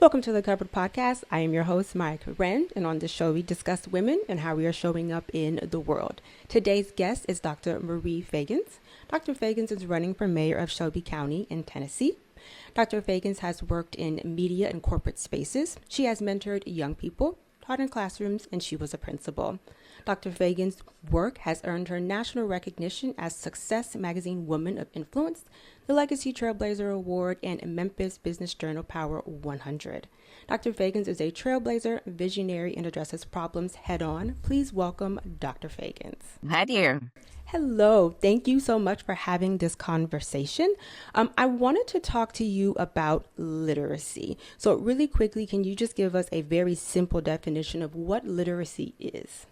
Welcome to the Covered Podcast. I am your host, Mya-Karren, and on this show we discuss women and how we are showing up in the world. Today's guest is Dr. Marie Feagins. Dr. Feagins is running for mayor of Shelby County in Tennessee. Dr. Feagins has worked in media and corporate spaces. She has mentored young people, taught in classrooms, and she was a principal. Dr. Feagins' work has earned her national recognition as Success Magazine Woman of Influence, the Legacy Trailblazer Award, and Memphis Business Journal Power 100. Dr. Feagins is a trailblazer, visionary, and addresses problems head-on. Please welcome Dr. Feagins. Hi, dear. Hello. Thank you so much for having this conversation. I wanted to talk to you about literacy. So really quickly, can you just give us a very simple definition of what literacy is?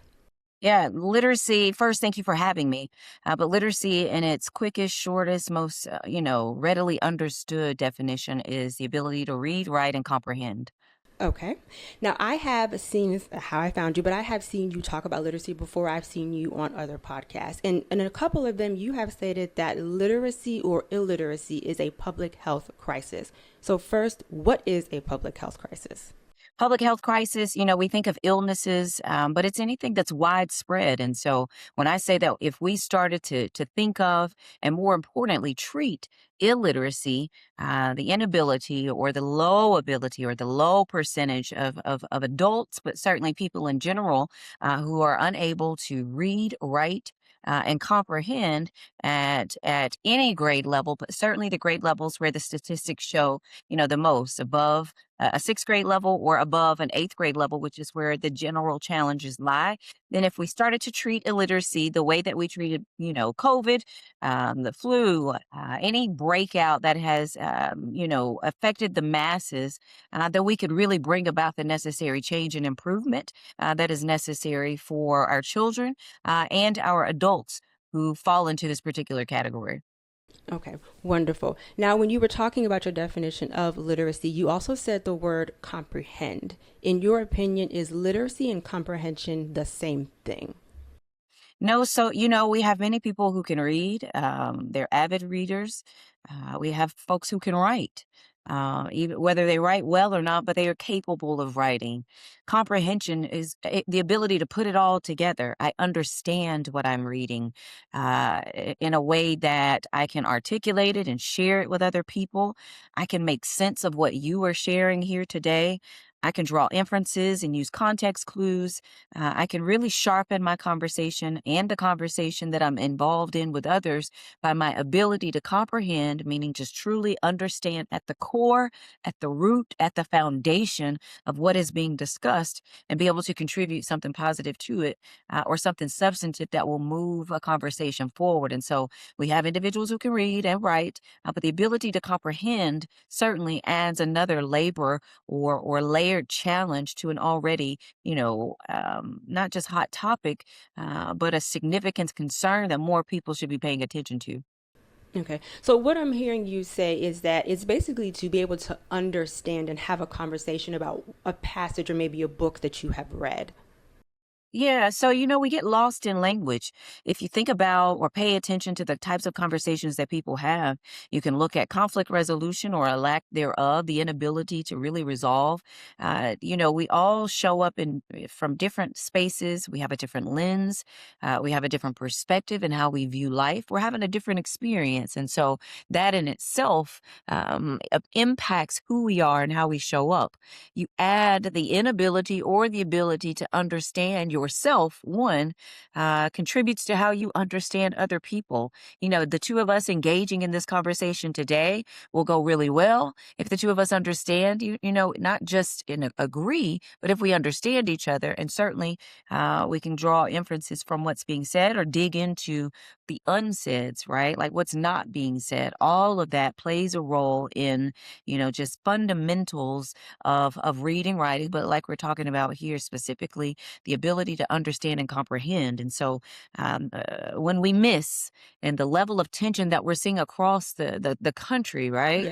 Yeah, literacy, first, thank you for having me. But literacy in its quickest, shortest, most, readily understood definition is the ability to read, write, and comprehend. Okay. Now, I have seen this, how I found you, but I have seen you talk about literacy before. I've seen you on other podcasts. And in a couple of them, you have stated that literacy or illiteracy is a public health crisis. So first, what is a public health crisis? Public health crisis, we think of illnesses, but it's anything that's widespread. And so when I say that if we started to think of and more importantly, treat illiteracy, the inability or the low ability or the low percentage of adults, but certainly people in general who are unable to read, write, and comprehend at any grade level, but certainly the grade levels where the statistics show, the most above a sixth grade level or above an eighth grade level, which is where the general challenges lie. Then if we started to treat illiteracy the way that we treated, COVID, the flu, any breakout that has, affected the masses, that we could really bring about the necessary change and improvement that is necessary for our children and our adults who fall into this particular category. Okay, wonderful. Now, when you were talking about your definition of literacy, you also said the word comprehend. In your opinion, is literacy and comprehension the same thing? No, so, we have many people who can read. They're avid readers. We have folks who can write, even whether they write well or not, but they are capable of writing. Comprehension is the ability to put it all together. I understand what I'm reading in a way that I can articulate it and share it with other people. I can make sense of what you are sharing here today. I can draw inferences and use context clues. I can really sharpen my conversation and the conversation that I'm involved in with others by my ability to comprehend, meaning just truly understand at the core, at the root, at the foundation of what is being discussed and be able to contribute something positive to it or something substantive that will move a conversation forward. And so we have individuals who can read and write, but the ability to comprehend certainly adds another labor or layered challenge to an already, not just hot topic, but a significant concern that more people should be paying attention to. Okay. So what I'm hearing you say is that it's basically to be able to understand and have a conversation about a passage or maybe a book that you have read. Yeah, so we get lost in language. If you think about or pay attention to the types of conversations that people have, you can look at conflict resolution or a lack thereof, the inability to really resolve. We all show up from different spaces. We have a different lens. We have a different perspective in how we view life. We're having a different experience, and so that in itself impacts who we are and how we show up. You add the inability or the ability to understand yourself, one, contributes to how you understand other people. The two of us engaging in this conversation today will go really well if the two of us understand, not just agree, but if we understand each other. And certainly we can draw inferences from what's being said or dig into the unsaids, right? Like what's not being said. All of that plays a role in, just fundamentals of reading, writing, but like we're talking about here specifically, the ability ability to understand and comprehend. And so when we miss and the level of tension that we're seeing across the country, right?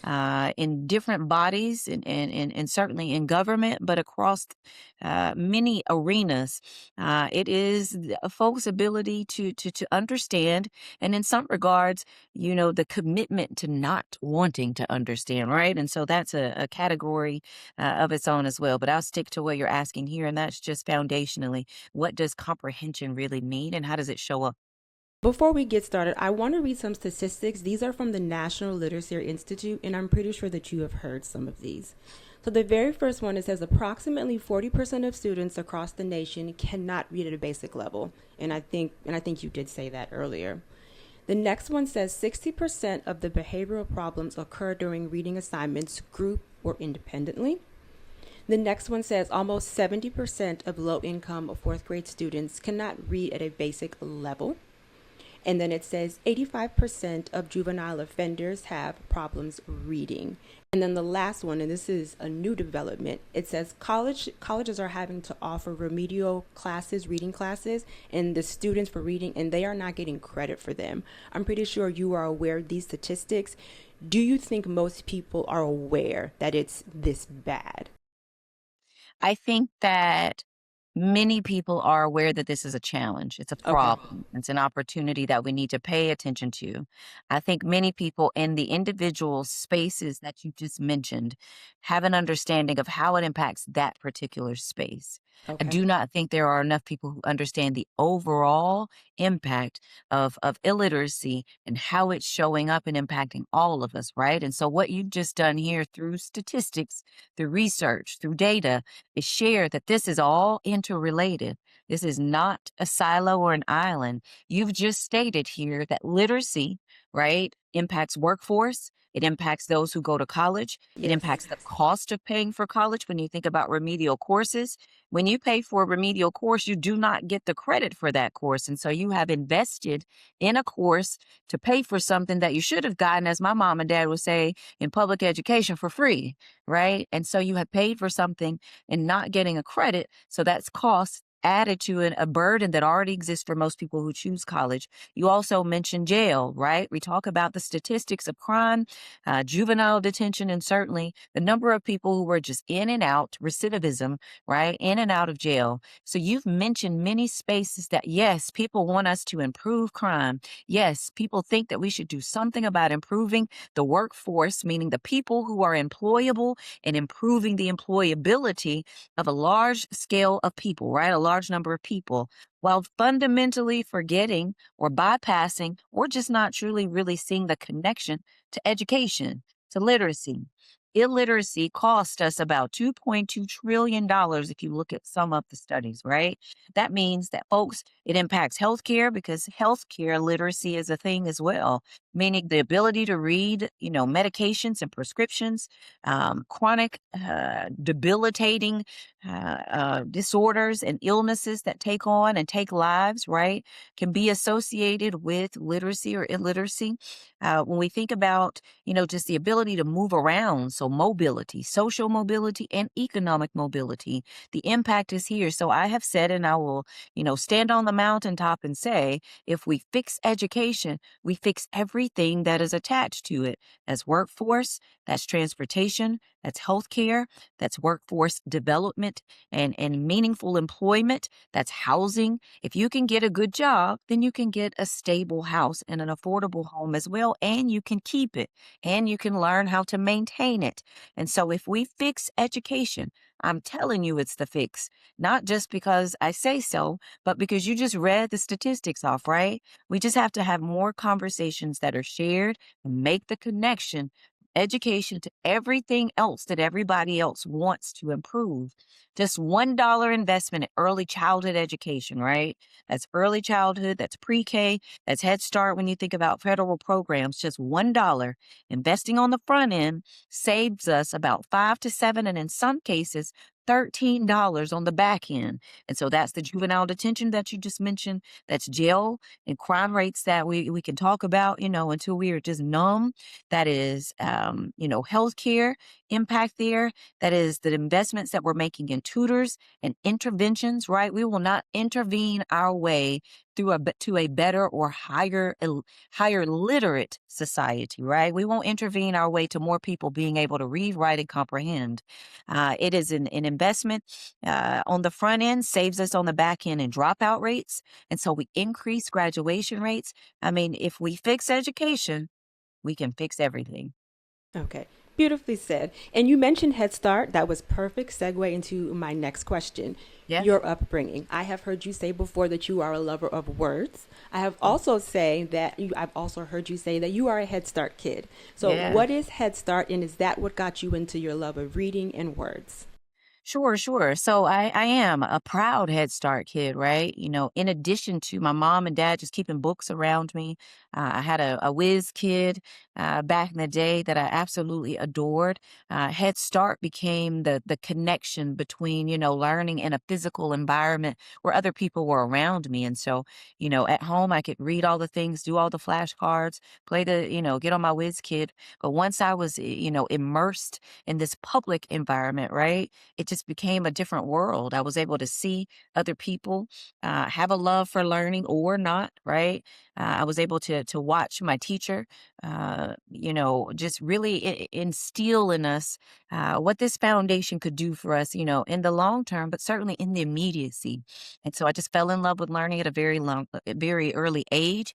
Yes. In different bodies and certainly in government, but across many arenas, it is folks' ability to understand, and in some regards, the commitment to not wanting to understand, right? And so that's a category of its own as well. But I'll stick to what you're asking here, and that's just foundationally, what does comprehension really mean, and how does it show up? Before we get started, I want to read some statistics. These are from the National Literacy Institute, and I'm pretty sure that you have heard some of these. So the very first one, it says approximately 40% of students across the nation cannot read at a basic level. And I think you did say that earlier. The next one says 60% of the behavioral problems occur during reading assignments, group or independently. The next one says almost 70% of low income or fourth grade students cannot read at a basic level. And then it says 85% of juvenile offenders have problems reading. And then the last one, and this is a new development, it says colleges are having to offer remedial classes, reading classes, and the students for reading, and they are not getting credit for them. I'm pretty sure you are aware of these statistics. Do you think most people are aware that it's this bad? I think that many people are aware that this is a challenge. It's a Okay. problem. It's an opportunity that we need to pay attention to. I think many people in the individual spaces that you just mentioned have an understanding of how it impacts that particular space. I Okay. do not think there are enough people who understand the overall impact of illiteracy and how it's showing up and impacting all of us, right? And so, what you've just done here through statistics, through research, through data, is share that this is all interrelated. This is not a silo or an island. You've just stated here that literacy, right, impacts workforce. It impacts those who go to college. It Yes. impacts the cost of paying for college when you think about remedial courses. When you pay for a remedial course, you do not get the credit for that course. And so you have invested in a course to pay for something that you should have gotten, as my mom and dad would say, in public education for free, right? And so you have paid for something and not getting a credit. So that's cost added to a burden that already exists for most people who choose college. You also mentioned jail, right? We talk about the statistics of crime, juvenile detention, and certainly the number of people who were just in and out, recidivism, right? In and out of jail. So you've mentioned many spaces that, yes, people want us to improve crime. Yes, people think that we should do something about improving the workforce, meaning the people who are employable and improving the employability of a large scale of people, right? A large number of people, while fundamentally forgetting or bypassing or just not truly really seeing the connection to education, to literacy. Illiteracy cost us about $2.2 trillion if you look at some of the studies, right? That means that, folks, it impacts healthcare because healthcare literacy is a thing as well, meaning the ability to read, medications and prescriptions, chronic, debilitating disorders and illnesses that take on and take lives, right, can be associated with literacy or illiteracy. When we think about, just the ability to move around, so mobility, social mobility, and economic mobility, the impact is here. So I have said, and I will, stand on the mountaintop and say, if we fix education, we fix everything that is attached to it. That's workforce, that's transportation, that's healthcare, that's workforce development and meaningful employment, that's housing. If you can get a good job, then you can get a stable house and an affordable home as well, and you can keep it and you can learn how to maintain it. And so if we fix education, I'm telling you it's the fix, not just because I say so, but because you just read the statistics off, right? We just have to have more conversations that are shared and make the connection education to everything else that everybody else wants to improve. Just $1 investment in early childhood education, right? That's early childhood, that's pre-K, that's Head Start when you think about federal programs. Just $1 investing on the front end saves us about 5 to 7, and in some cases, $13 on the back end. And so that's the juvenile detention that you just mentioned. That's jail and crime rates that we can talk about, until we are just numb. That is, healthcare, impact there. That is the investments that we're making in tutors and interventions, right? We will not intervene our way to a better or higher literate society, right? We won't intervene our way to more people being able to read, write, and comprehend. It is an investment on the front end, saves us on the back end in dropout rates. And so we increase graduation rates. I mean, if we fix education, we can fix everything. Okay, beautifully said. And you mentioned Head Start. That was perfect segue into my next question. Yeah. Your upbringing. I have heard you say before that you are a lover of words. I have also say that I've also heard you say that you are a Head Start kid. So Yeah. what is Head Start, and is that what got you into your love of reading and words? Sure, sure. So I am a proud Head Start kid, right? In addition to my mom and dad just keeping books around me, I had a whiz kid back in the day that I absolutely adored. Head Start became the connection between, learning in a physical environment where other people were around me. And so, at home, I could read all the things, do all the flashcards, play get on my whiz kid. But once I was, immersed in this public environment, right? It just became a different world. I was able to see other people have a love for learning or not, right? I was able to watch my teacher, just really instill in us what this foundation could do for us, in the long term, but certainly in the immediacy. And so I just fell in love with learning at a very early age.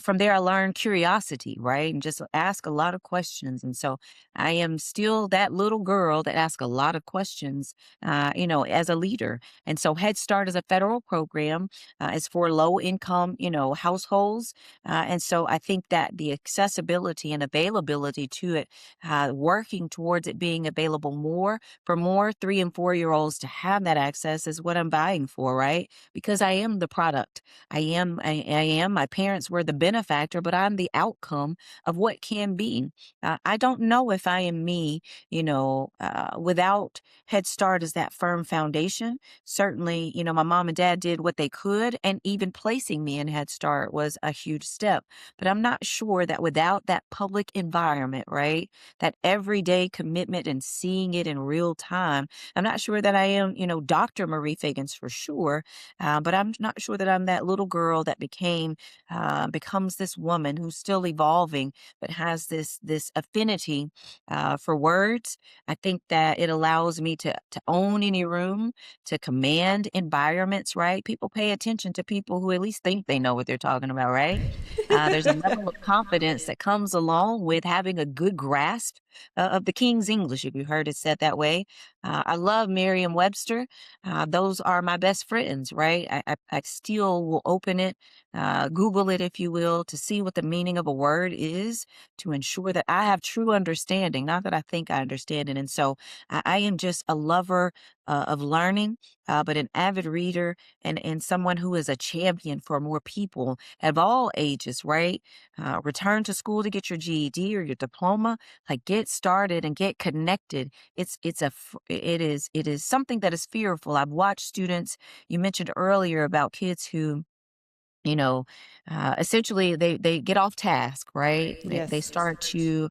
From there, I learned curiosity, right, and just ask a lot of questions. And so I am still that little girl that asks a lot of questions, as a leader. And so Head Start is a federal program. It's for low income, households. And so I think that the accessibility and availability to it, working towards it being available more for more 3 and 4 year olds to have that access is what I'm vying for, right? Because I am the product. I am. My parents were the benefactor, but I'm the outcome of what can be. I don't know if I am me, without Head Start as that firm foundation. Certainly, my mom and dad did what they could, and even placing me in Head Start was a huge step. But I'm not sure that without that public environment, right, that everyday commitment and seeing it in real time, I'm not sure that I am, Dr. Marie Feagins for sure. But I'm not sure that I'm that little girl that becomes this woman who's still evolving, but has this affinity for words. I think that it allows me to own any room, to command environments, right? People pay attention to people who at least think they know what they're talking about, right? There's a level of confidence that comes along with having a good grasp of the King's English, if you heard it said that way. I love Merriam-Webster. Those are my best friends, right? I still will open it, Google it, if you will, to see what the meaning of a word is, to ensure that I have true understanding, not that I think I understand it. And so I am just a lover of learning, but an avid reader and someone who is a champion for more people of all ages, right? Return to school to get your GED or your diploma, like get started and get connected. It is something that is fearful. I've watched students, you mentioned earlier about kids who you know, essentially they get off task, right? They Yes. start to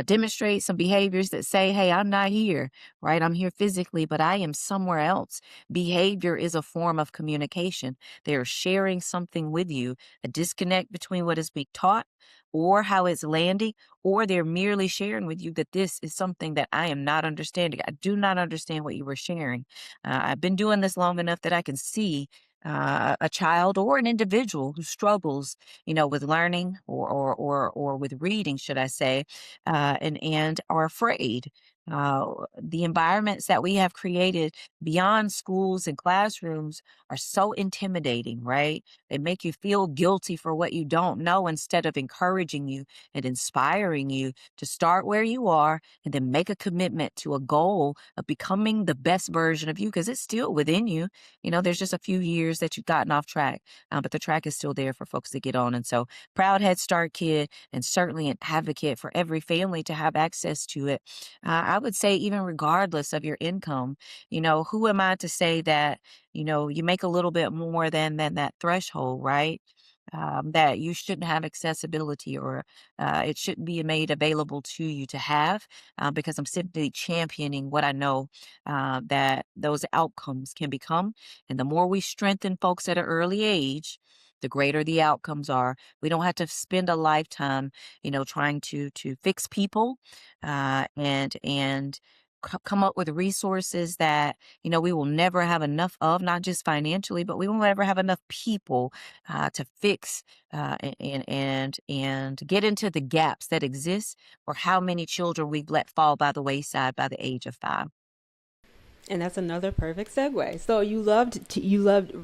demonstrate some behaviors that say, "Hey, I'm not here, right? I'm here physically, but I am somewhere else." Behavior is a form of communication. They're sharing something with you, a disconnect between what is being taught or how it's landing, or they're merely sharing with you that this is something that I am not understanding. I do not understand what you were sharing. I've been doing this long enough that I can see a child or an individual who struggles, with learning or with reading, should I say, and are afraid. The environments that we have created beyond schools and classrooms are so intimidating, right? They make you feel guilty for what you don't know instead of encouraging you and inspiring you to start where you are and then make a commitment to a goal of becoming the best version of you because it's still within you. There's just a few years that you've gotten off track, but the track is still there for folks to get on. And so, proud Head Start kid, and certainly an advocate for every family to have access to it. I would say, even regardless of your income, who am I to say that, you make a little bit more than that threshold, right? that you shouldn't have accessibility, or it shouldn't be made available to you to have, because I'm simply championing what I know that those outcomes can become. And the more we strengthen folks at an early age, the greater the outcomes are. We don't have to spend a lifetime, trying to fix people, and come up with resources that we will never have enough of, not just financially, but we won't ever have enough people to fix, and get into the gaps that exist, or how many children we've let fall by the wayside by the age of 5. And that's another perfect segue. So you loved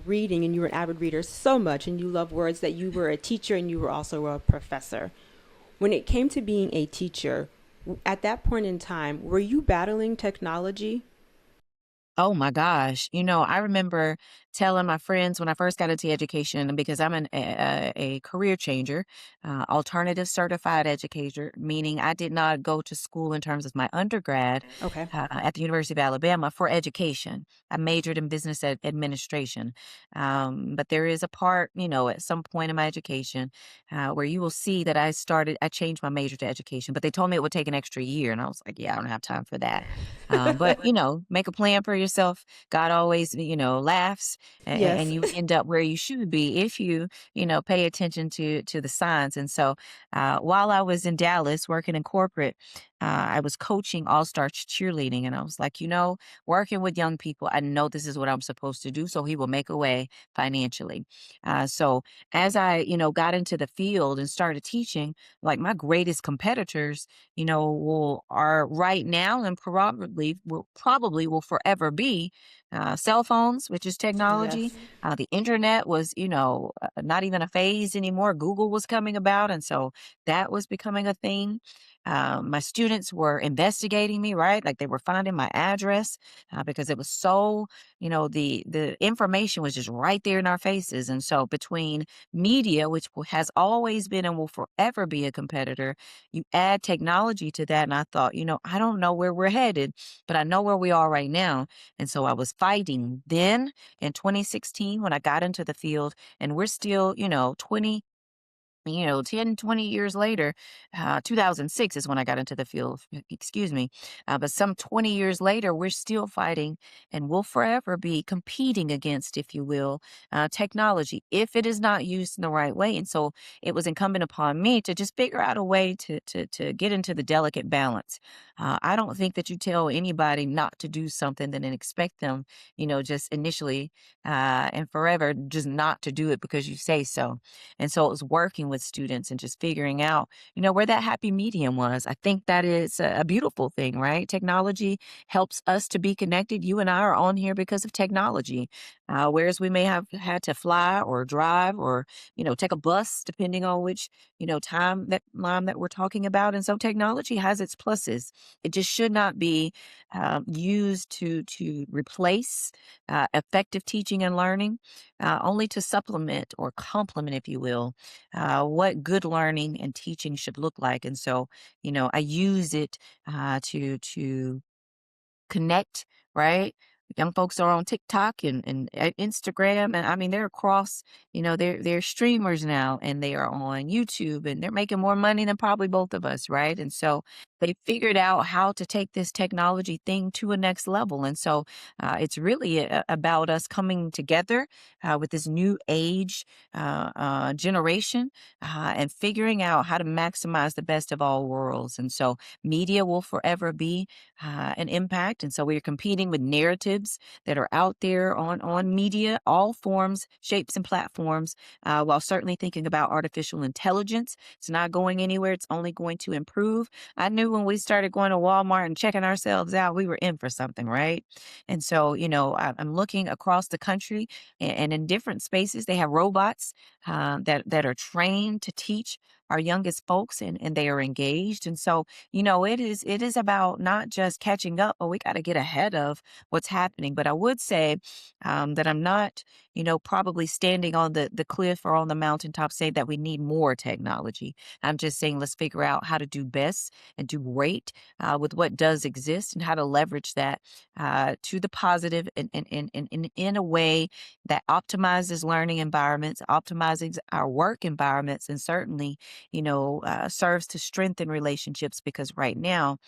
reading, and you were an avid reader so much, and you love words, that you were a teacher and you were also a professor. When it came to being a teacher, at that point in time, were you battling technology? Oh my gosh. I remember telling my friends when I first got into education, because I'm a career changer, alternative certified educator, meaning I did not go to school in terms of my undergrad Okay. at the University of Alabama for education. I majored in business administration. But there is a part, at some point in my education, where you will see that I changed my major to education, but they told me it would take an extra year. And I was like, yeah, I don't have time for that. But make a plan for yourself. God always, laughs, and Yes. you end up where you should be if you, pay attention to the signs. And so, while I was in Dallas working in corporate, I was coaching all star cheerleading, and I was like, working with young people, I know this is what I'm supposed to do. So He will make a way financially. So as I, got into the field and started teaching, like my greatest competitors, are right now, and probably will forever be cell phones, which is technology. Yes. The internet was, not even a phase anymore. Google was coming about, and so that was becoming a thing. My students were investigating me, right? Like they were finding my address, because it was so, the information was just right there in our faces. And so between media, which has always been and will forever be a competitor, you add technology to that. And I thought, I don't know where we're headed, but I know where we are right now. And so I was fighting then in 2016 when I got into the field, and we're still, 10, 20 years later. 2006 is when I got into the field, excuse me. But some 20 years later, we're still fighting, and will forever be competing against, if you will, technology, if it is not used in the right way. And so it was incumbent upon me to just figure out a way to get into the delicate balance. I don't think that you tell anybody not to do something and then expect them, just initially and forever, just not to do it because you say so. And so it was working with students and just figuring out, where that happy medium was. I think that is a beautiful thing, right? Technology helps us to be connected. You and I are on here because of technology. Whereas we may have had to fly or drive or, take a bus, depending on which, time that we're talking about. And so technology has its pluses. It just should not be used to replace effective teaching and learning, only to supplement or complement, if you will, what good learning and teaching should look like. And so, I use it to connect, right? Young folks are on TikTok and Instagram, and I mean they're across. They're streamers now, and they are on YouTube, and they're making more money than probably both of us, right? And so they figured out how to take this technology thing to a next level. And so it's really about us coming together with this new age generation, and figuring out how to maximize the best of all worlds. And so media will forever be an impact. And so we're competing with narratives that are out there on media, all forms, shapes, and platforms, while certainly thinking about artificial intelligence. It's not going anywhere. It's only going to improve. I knew when we started going to Walmart and checking ourselves out, we were in for something, right? And so, I'm looking across the country, and in different spaces, they have robots that are trained to teach our youngest folks, and they are engaged. And so, it is about not just catching up, but we got to get ahead of what's happening. But I would say that I'm not, probably standing on the cliff or on the mountaintop saying that we need more technology. I'm just saying let's figure out how to do best and do great with what does exist and how to leverage that to the positive in a way that optimizes learning environments, optimizes our work environments, and certainly, serves to strengthen relationships because right now,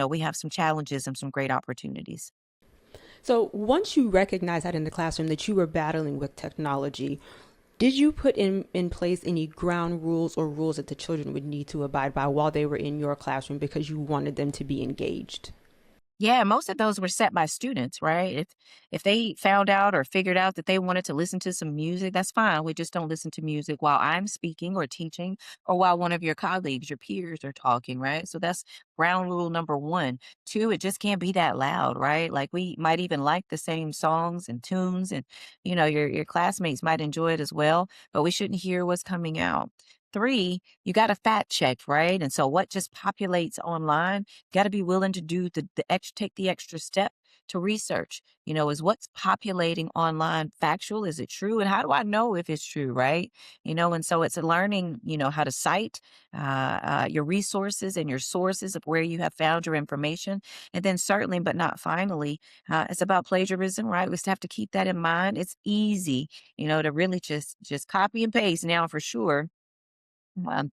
we have some challenges and some great opportunities. So once you recognized that in the classroom that you were battling with technology, did you put in place any ground rules or rules that the children would need to abide by while they were in your classroom because you wanted them to be engaged? Yeah, most of those were set by students, right? If they found out or figured out that they wanted to listen to some music, that's fine. We just don't listen to music while I'm speaking or teaching or while one of your colleagues, your peers are talking, right? So that's ground rule number one. Two, it just can't be that loud, right? Like we might even like the same songs and tunes and your classmates might enjoy it as well, but we shouldn't hear what's coming out. Three, you got to fact check, right? And so what just populates online, got to be willing to do the extra, take the extra step to research. Is what's populating online factual? Is it true? And how do I know if it's true, right? And so it's a learning, how to cite your resources and your sources of where you have found your information. And then certainly, but not finally, it's about plagiarism, right? We just have to keep that in mind. It's easy, to really just copy and paste now for sure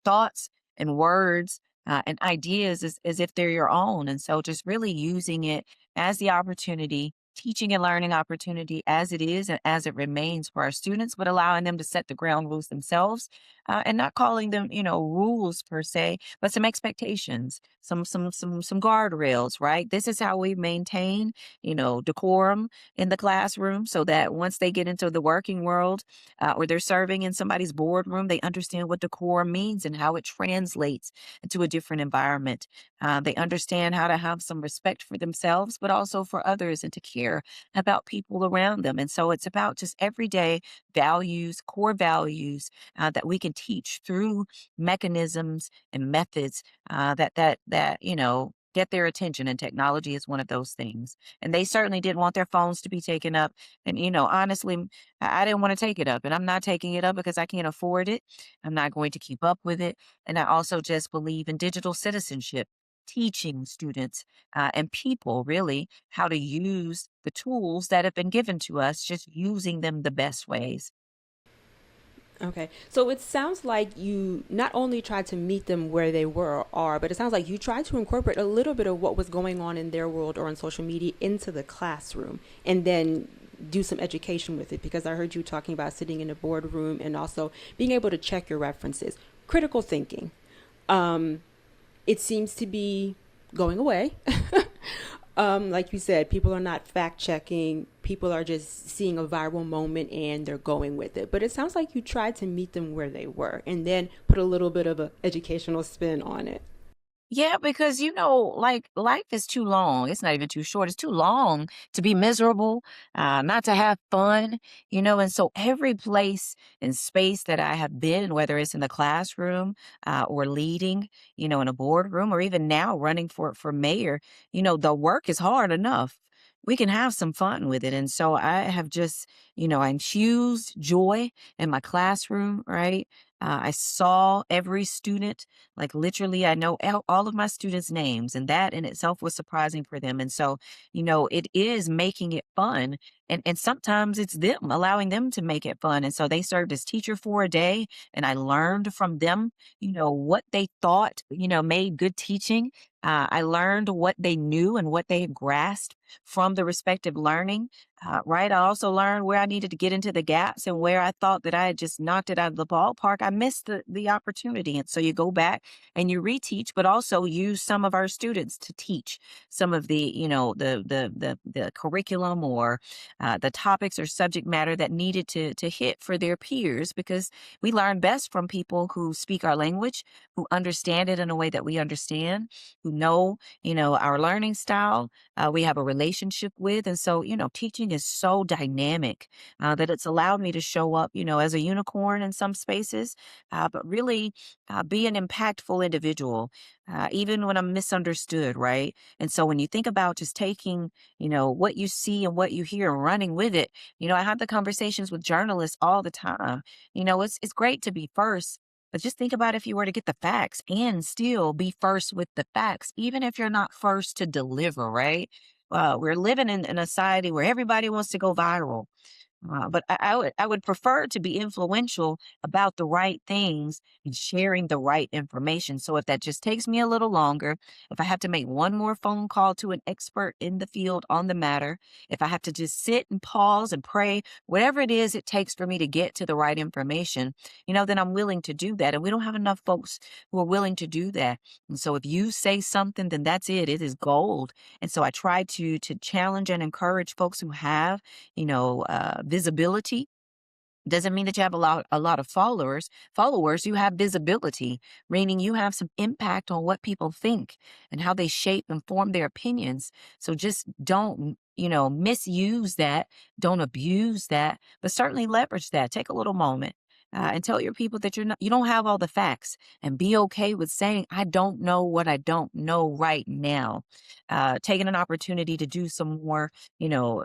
thoughts and words and ideas as if they're your own. And so just really using it as the opportunity, teaching and learning opportunity as it is and as it remains for our students, but allowing them to set the ground rules themselves and not calling them, rules per se, but some expectations, some guardrails, right? This is how we maintain, decorum in the classroom so that once they get into the working world, or they're serving in somebody's boardroom, they understand what decorum means and how it translates into a different environment. They understand how to have some respect for themselves, but also for others and to care about people around them. And so it's about just everyday values, core values that we can teach through mechanisms and methods that get their attention, and technology is one of those things. And they certainly didn't want their phones to be taken up. And honestly, I didn't want to take it up, and I'm not taking it up because I can't afford it. I'm not going to keep up with it. And I also just believe in digital citizenship, teaching students and people really how to use the tools that have been given to us, just using them the best ways. Okay. So it sounds like you not only tried to meet them where they were or are, but it sounds like you tried to incorporate a little bit of what was going on in their world or on social media into the classroom and then do some education with it because I heard you talking about sitting in a boardroom and also being able to check your references. Critical thinking. It seems to be going away. Like you said, people are not fact checking. People are just seeing a viral moment and they're going with it. But it sounds like you tried to meet them where they were and then put a little bit of an educational spin on it. Yeah, because like life is too long. It's not even too short. It's too long to be miserable, not to have fun, And so every place and space that I have been, whether it's in the classroom or leading, in a boardroom, or even now running for mayor, the work is hard enough. We can have some fun with it. And so I have just, I infused joy in my classroom, right? I saw every student like literally, I know all of my students' names, and that in itself was surprising for them. And so, it is making it fun. And sometimes it's them allowing them to make it fun. And so they served as teacher for a day, and I learned from them, what they thought, made good teaching. I learned what they knew and what they had grasped from the respective learning. Right. I also learned where I needed to get into the gaps and where I thought that I had just knocked it out of the ballpark. I missed the opportunity. And so you go back and you reteach, but also use some of our students to teach some of the, the curriculum or the topics or subject matter that needed to hit for their peers, because we learn best from people who speak our language, who understand it in a way that we understand, who know, our learning style, we have a relationship with. And so, teaching is so dynamic that it's allowed me to show up, as a unicorn in some spaces, but really be an impactful individual, even when I'm misunderstood, right? And so when you think about just taking, what you see and what you hear and running with it. I have the conversations with journalists all the time. It's great to be first, but just think about if you were to get the facts and still be first with the facts, even if you're not first to deliver, right? We're living in a society where everybody wants to go viral. But I would prefer to be influential about the right things and sharing the right information. So if that just takes me a little longer, if I have to make one more phone call to an expert in the field on the matter, if I have to just sit and pause and pray, whatever it is it takes for me to get to the right information, then I'm willing to do that. And we don't have enough folks who are willing to do that. And so if you say something, then that's it. It is gold. And so I try to challenge and encourage folks who have visibility. Doesn't mean that you have a lot of followers. You have visibility, meaning you have some impact on what people think and how they shape and form their opinions. So just don't misuse that, don't abuse that, but certainly leverage that. Take a little moment. And tell your people that you don't have all the facts, and be okay with saying, I don't know what I don't know right now. Taking an opportunity to do some more,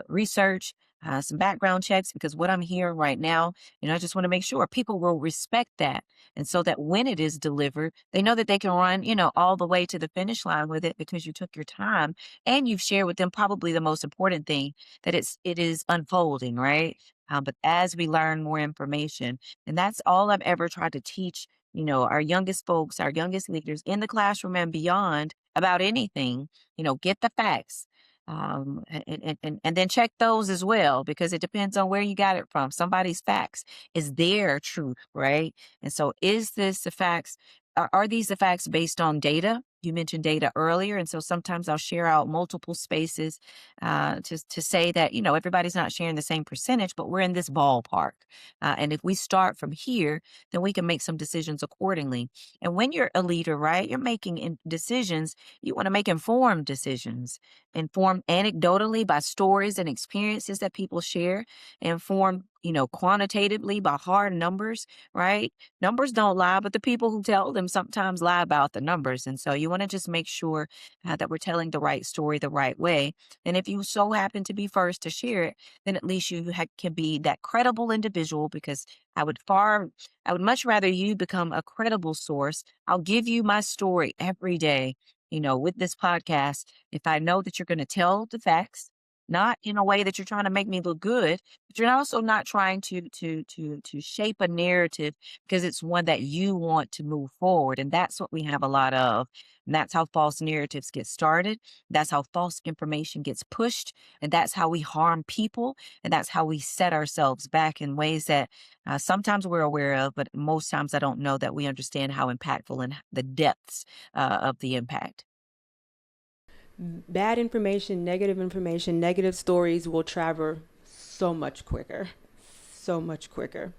research, some background checks, because what I'm hearing right now, I just want to make sure people will respect that. And so that when it is delivered, they know that they can run, all the way to the finish line with it because you took your time and you've shared with them probably the most important thing, that it is unfolding, right? But as we learn more information, and that's all I've ever tried to teach, our youngest folks, our youngest leaders in the classroom and beyond about anything, get the facts. And then check those as well, because it depends on where you got it from. Somebody's facts is their truth, right? And so, is this the facts? Are these the facts based on data? You mentioned data earlier, and so sometimes I'll share out multiple spaces to say that everybody's not sharing the same percentage, but we're in this ballpark. And if we start from here, then we can make some decisions accordingly. And when you're a leader, right, you're making decisions. You want to make informed decisions, informed anecdotally by stories and experiences that people share, informed, quantitatively by hard numbers, right? Numbers don't lie, but the people who tell them sometimes lie about the numbers. And so you want to just make sure that we're telling the right story the right way. And if you so happen to be first to share it, then at least you can be that credible individual, because I would much rather you become a credible source. I'll give you my story every day, with this podcast. If I know that you're going to tell the facts, not in a way that you're trying to make me look good, but you're also not trying to shape a narrative because it's one that you want to move forward. And that's what we have a lot of. And that's how false narratives get started. That's how false information gets pushed. And that's how we harm people. And that's how we set ourselves back in ways that sometimes we're aware of, but most times I don't know that we understand how impactful and the depths of the impact. Bad information, negative stories will travel so much quicker. So much quicker.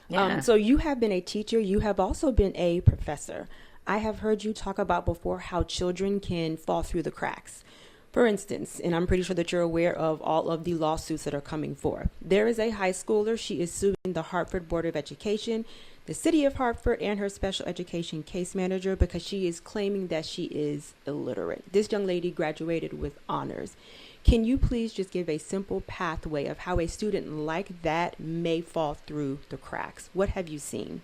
Yeah. So you have been a teacher. You have also been a professor. I have heard you talk about before how children can fall through the cracks. For instance, and I'm pretty sure that you're aware of all of the lawsuits that are coming forth. There is a high schooler. She is suing the Hartford Board of Education, the city of Hartford, and her special education case manager because she is claiming that she is illiterate. This young lady graduated with honors. Can you please just give a simple pathway of how a student like that may fall through the cracks? What have you seen?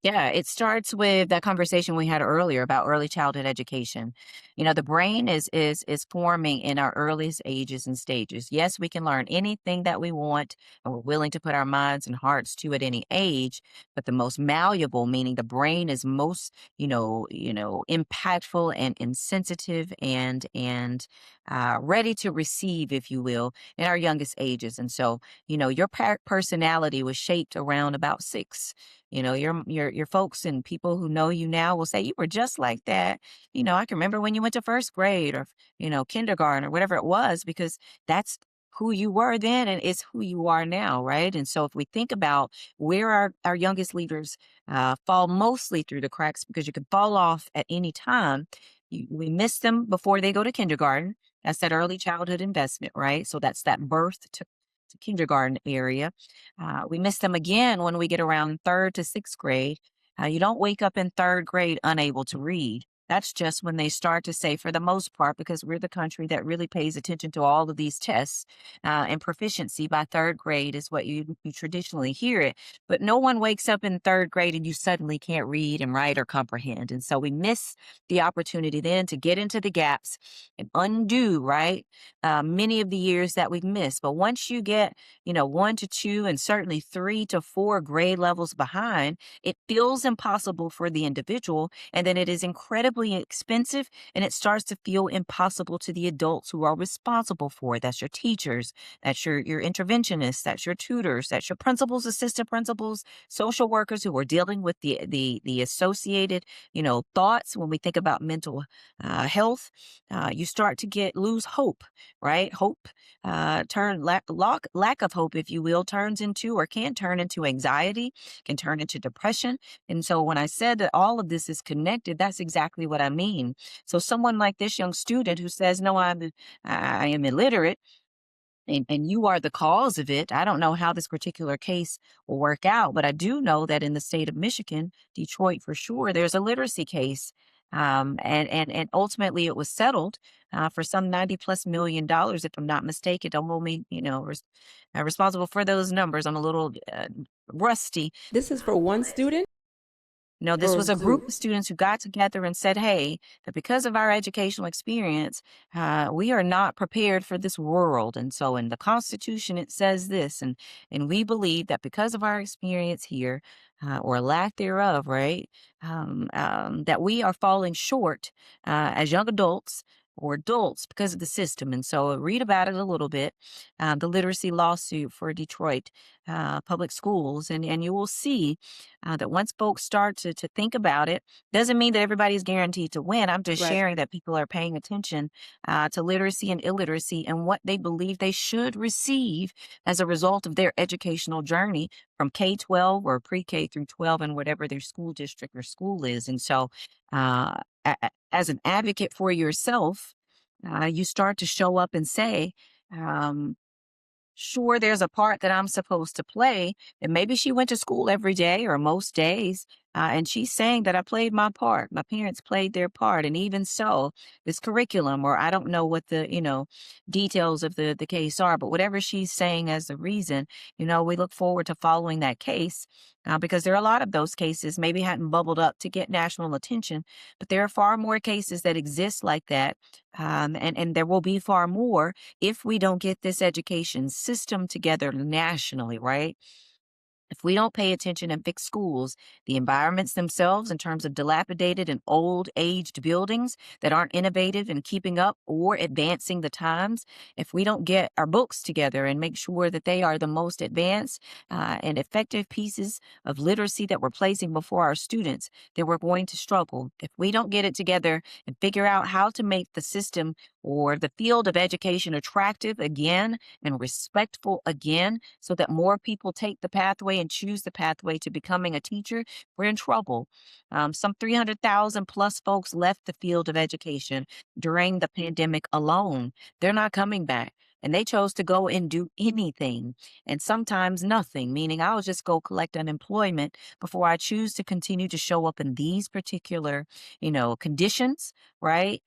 Yeah, it starts with that conversation we had earlier about early childhood education. The brain is forming in our earliest ages and stages. Yes, we can learn anything that we want, and we're willing to put our minds and hearts to at any age. But the most malleable, meaning the brain is most, impactful and sensitive and ready to receive, if you will, in our youngest ages. And so, your personality was shaped around about 6. Your folks and people who know you now will say you were just like that. I can remember when you went to first grade or, kindergarten or whatever it was, because that's who you were then and it's who you are now, right? And so if we think about where our youngest leaders fall mostly through the cracks, because you can fall off at any time, we miss them before they go to kindergarten. That's that early childhood investment, right? So that's that birth to kindergarten area. We miss them again when we get around third to sixth grade. You don't wake up in third grade unable to read. That's just when they start to say, for the most part, because we're the country that really pays attention to all of these tests, and proficiency by third grade is what you traditionally hear it. But no one wakes up in third grade and you suddenly can't read and write or comprehend. And so we miss the opportunity then to get into the gaps and undo, right? Many of the years that we've missed. But once you get, 1 to 2 and certainly 3 to 4 grade levels behind, it feels impossible for the individual. And then it is incredibly expensive, and it starts to feel impossible to the adults who are responsible for it. That's your teachers, that's your interventionists, that's your tutors, that's your principals, assistant principals, social workers who are dealing with the associated, thoughts when we think about mental health. You start to lose hope, right? Hope, lack of hope, if you will, turns into or can turn into anxiety, can turn into depression. And so when I said that all of this is connected, that's exactly what I mean. So someone like this young student who says, no, I am illiterate, and you are the cause of it. I don't know how this particular case will work out, but I do know that in the state of Michigan, Detroit for sure, there's a literacy case. And ultimately it was settled for some $90+ million, if I'm not mistaken. Don't hold me, responsible for those numbers. I'm a little rusty. This is for one student No, this or was a group group? of students who got together and said, hey, that because of our educational experience, we are not prepared for this world. And so in the Constitution, it says this. And we believe that because of our experience here, or lack thereof, right, that we are falling short as young adults or adults because of the system. And so read about it a little bit, the literacy lawsuit for Detroit public schools, and you will see that once folks start to think about it, doesn't mean that everybody's guaranteed to win. I'm just Right. sharing that people are paying attention to literacy and illiteracy and what they believe they should receive as a result of their educational journey from K-12 or pre-K through 12 and whatever their school district or school is. And so, as an advocate for yourself, you start to show up and say, um, sure, there's a part that I'm supposed to play. And maybe she went to school every day or most days. And she's saying that I played my part. My parents played their part. And even so, this curriculum, or I don't know what the, details of the case are, but whatever she's saying as the reason, we look forward to following that case because there are a lot of those cases maybe hadn't bubbled up to get national attention, but there are far more cases that exist like that. And there will be far more if we don't get this education system together nationally, right? If we don't pay attention and fix schools, the environments themselves, in terms of dilapidated and old aged buildings that aren't innovative and keeping up or advancing the times, if we don't get our books together and make sure that they are the most advanced and effective pieces of literacy that we're placing before our students, then we're going to struggle. If we don't get it together and figure out how to make the system or the field of education attractive again and respectful again so that more people take the pathway and choose the pathway to becoming a teacher, we're in trouble. Some 300,000 plus folks left the field of education during the pandemic alone. They're not coming back. And they chose to go and do anything and sometimes nothing, meaning I'll just go collect unemployment before I choose to continue to show up in these particular, conditions, right?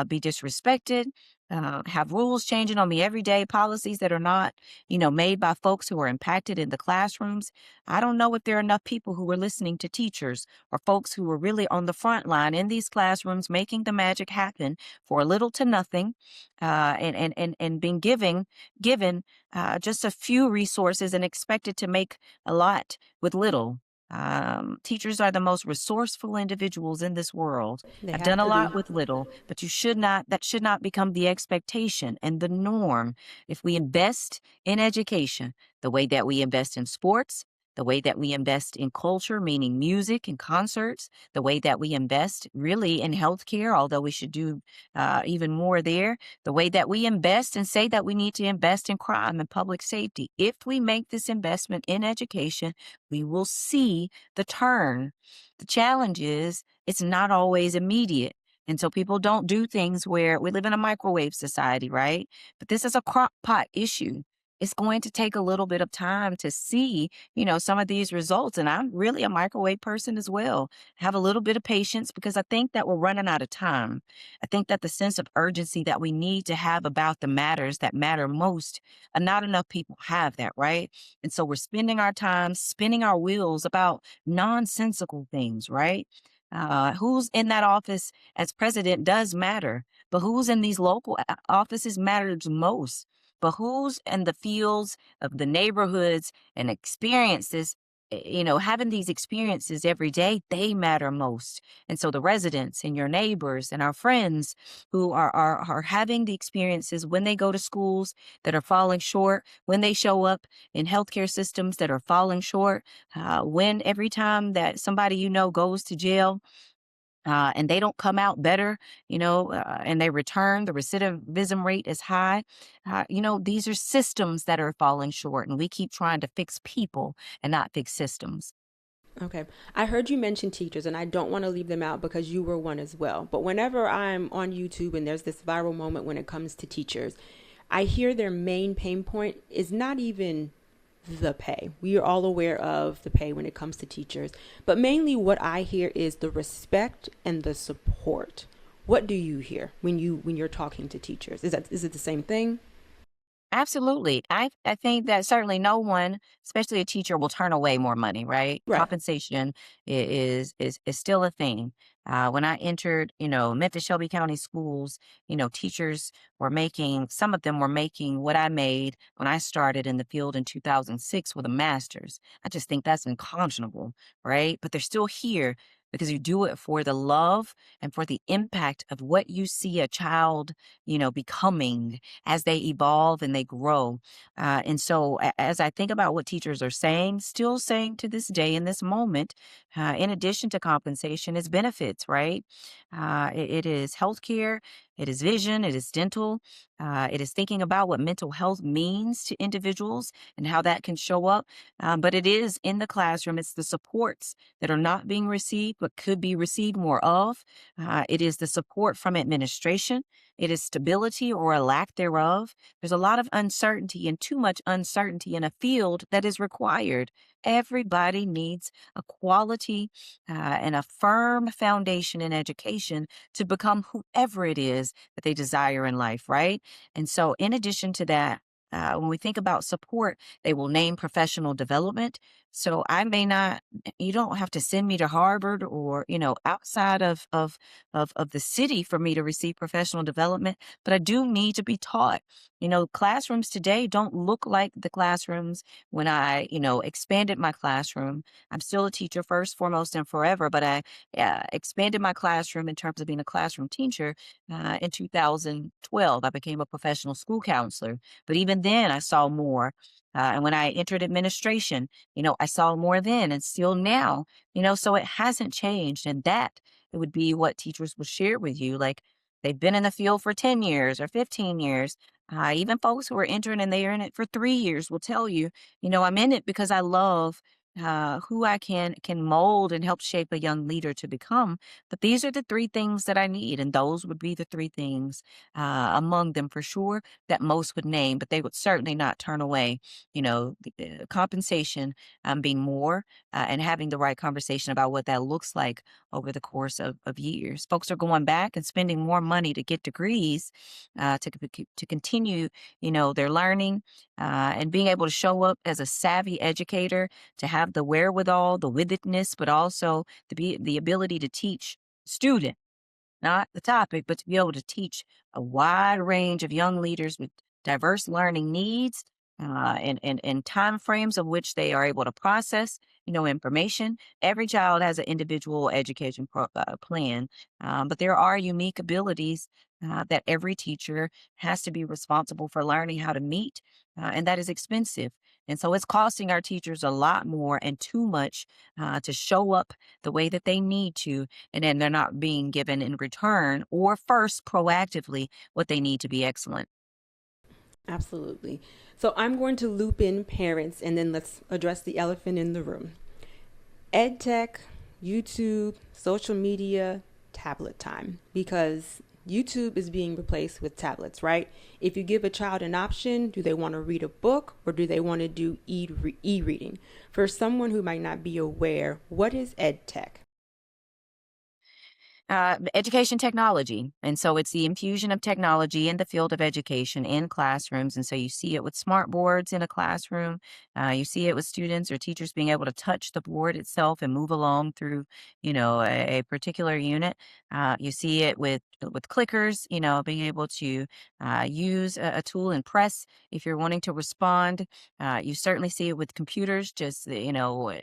Be disrespected, have rules changing on me every day, policies that are not, made by folks who are impacted in the classrooms. I don't know if there are enough people who are listening to teachers or folks who are really on the front line in these classrooms, making the magic happen for a little to nothing, and being given just a few resources and expected to make a lot with little. Teachers are the most resourceful individuals in this world. They I've have done a to lot be. with little, but that should not become the expectation and the norm. If we invest in education, the way that we invest in sports, the way that we invest in culture, meaning music and concerts, the way that we invest really in healthcare, although we should do even more there, the way that we invest and say that we need to invest in crime and public safety. If we make this investment in education, we will see the turn. The challenge is it's not always immediate. And so people don't do things where we live in a microwave society, right? But this is a crock pot issue. it's going to take a little bit of time to see, some of these results. And I'm really a microwave person as well. Have a little bit of patience because I think that we're running out of time. I think that the sense of urgency that we need to have about the matters that matter most, not enough people have that, right? And so we're spending our time spinning our wheels about nonsensical things, right? Who's in that office as president does matter, but who's in these local offices matters most. But who's in the fields of the neighborhoods and experiences, having these experiences every day, they matter most. And so the residents and your neighbors and our friends who are having the experiences when they go to schools that are falling short, when they show up in healthcare systems that are falling short, when every time that somebody goes to jail, and they don't come out better, and they return, the recidivism rate is high. These are systems that are falling short, and we keep trying to fix people and not fix systems. Okay. I heard you mention teachers, and I don't want to leave them out because you were one as well. But whenever I'm on YouTube and there's this viral moment when it comes to teachers, I hear their main pain point is not even the pay. We are all aware of the pay when it comes to teachers, but mainly what I hear is the respect and the support. What do you hear when you're talking to teachers? Is it the same thing? Absolutely. I think that certainly no one, especially a teacher, will turn away more money, right? Right. Compensation is still a thing. When I entered, Memphis Shelby County schools, teachers were making, some of them were making what I made when I started in the field in 2006 with a master's. I just think that's unconscionable, right? But they're still here because you do it for the love and for the impact of what you see a child, becoming as they evolve and they grow. And so, as I think about what teachers are saying, still saying to this day in this moment, in addition to compensation, is benefits, right? It is healthcare, it is vision, it is dental, it is thinking about what mental health means to individuals and how that can show up. But it is in the classroom, it's the supports that are not being received but could be received more of. It is the support from administration. It is stability or a lack thereof. There's a lot of uncertainty and too much uncertainty in a field that is required. Everybody needs a quality and a firm foundation in education to become whoever it is that they desire in life, right? And so, in addition to that, when we think about support, they will name professional development. So I may not, you don't have to send me to Harvard or, outside of the city for me to receive professional development, but I do need to be taught. Classrooms today don't look like the classrooms when I, expanded my classroom. I'm still a teacher first, foremost, and forever, but I expanded my classroom in terms of being a classroom teacher in 2012. I became a professional school counselor, but even then I saw more. And when I entered administration, I saw more then and still now, so it hasn't changed. And that it would be what teachers will share with you. Like they've been in the field for 10 years or 15 years. Even folks who are entering and they're in it for 3 years will tell you, I'm in it because I love who I can mold and help shape a young leader to become. But these are the three things that I need, and those would be the three things among them for sure that most would name. But they would certainly not turn away, the compensation being more and having the right conversation about what that looks like over the course of years. Folks are going back and spending more money to get degrees to continue, their learning and being able to show up as a savvy educator, to have the wherewithal, the withedness, but also the ability to teach student, not the topic, but to be able to teach a wide range of young leaders with diverse learning needs and time frames of which they are able to process, information. Every child has an individual education plan, but there are unique abilities that every teacher has to be responsible for learning how to meet, and that is expensive. And so it's costing our teachers a lot more and too much to show up the way that they need to, and then they're not being given in return or first proactively what they need to be excellent. Absolutely. So I'm going to loop in parents and then let's address the elephant in the room. Ed tech, YouTube, social media, tablet time. Because YouTube is being replaced with tablets, right? If you give a child an option, do they want to read a book or do they want to do e-reading? For someone who might not be aware, what is ed tech? Education technology. And so it's the infusion of technology in the field of education in classrooms. And so you see it with smart boards in a classroom. You see it with students or teachers being able to touch the board itself and move along through, a particular unit. You see it with clickers, being able to use a tool and press if you're wanting to respond. You certainly see it with computers, just, desktops,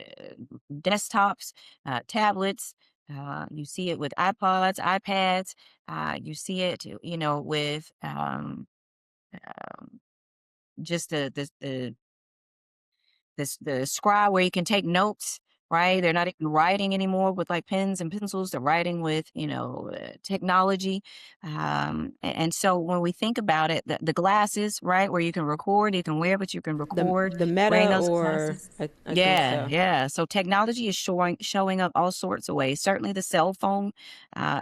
tablets. You see it with iPods, iPads. You see it, with um, just the scribe where you can take notes, right? They're not even writing anymore with like pens and pencils. They're writing with, technology. And so when we think about it, the glasses, right, where you can record, you can wear, but you can record The wearing Meta, those or glasses. I think Yeah, so. yeah. So technology is showing up all sorts of ways. Certainly, the cell phone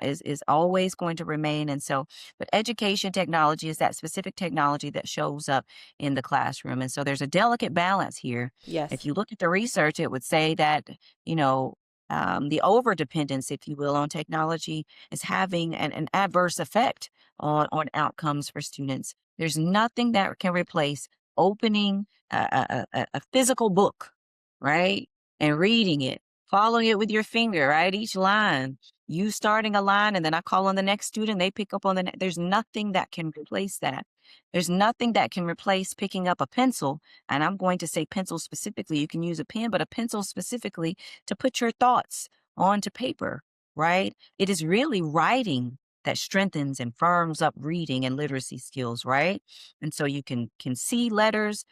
is always going to remain, and so, but education technology is that specific technology that shows up in the classroom, and so there's a delicate balance here. If Yes. you look at the research, it would say that, you know, the over dependence, if you will, on technology is having an adverse effect on outcomes for students. There's nothing that can replace opening a physical book, right? And reading it, following it with your finger, right? Each line, you starting a line, and then I call on the next student, they pick up on there's nothing that can replace that. There's nothing that can replace picking up a pencil, and I'm going to say pencil specifically. You can use a pen, but a pencil specifically to put your thoughts onto paper, right? It is really writing that strengthens and firms up reading and literacy skills, right? And so you can see letters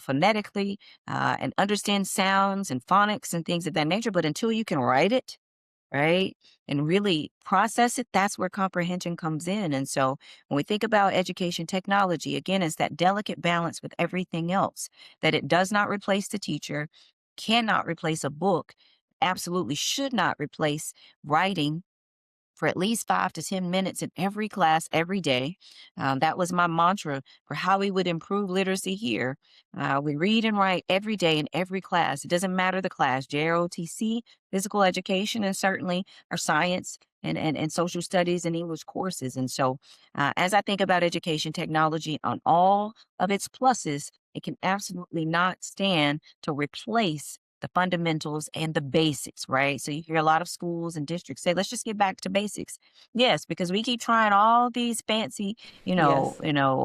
phonetically and understand sounds and phonics and things of that nature. But until you can write it, right? And really process it, that's where comprehension comes in. And so when we think about education technology, again, it's that delicate balance with everything else, that it does not replace the teacher, cannot replace a book, absolutely should not replace writing for at least 5 to 10 minutes in every class every day. That was my mantra for how we would improve literacy here. We read and write every day in every class. It doesn't matter the class, JROTC, physical education, and certainly our science and social studies and English courses. And so, as I think about education technology on all of its pluses, it can absolutely not stand to replace the fundamentals and the basics, right? So you hear a lot of schools and districts say, let's just get back to basics. Yes, because we keep trying all these fancy, Yes.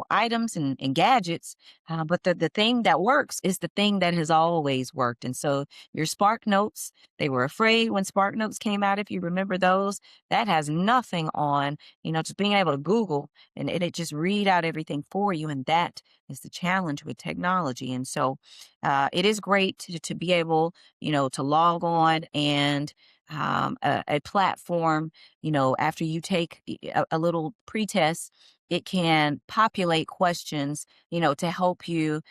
items and gadgets. But the thing that works is the thing that has always worked. And so your Spark Notes, they were afraid when Spark Notes came out, if you remember those, that has nothing on, just being able to Google and it just read out everything for you. And that is the challenge with technology. And so it is great to be able, to log on and a platform, after you take a little pretest, it can populate questions, to help you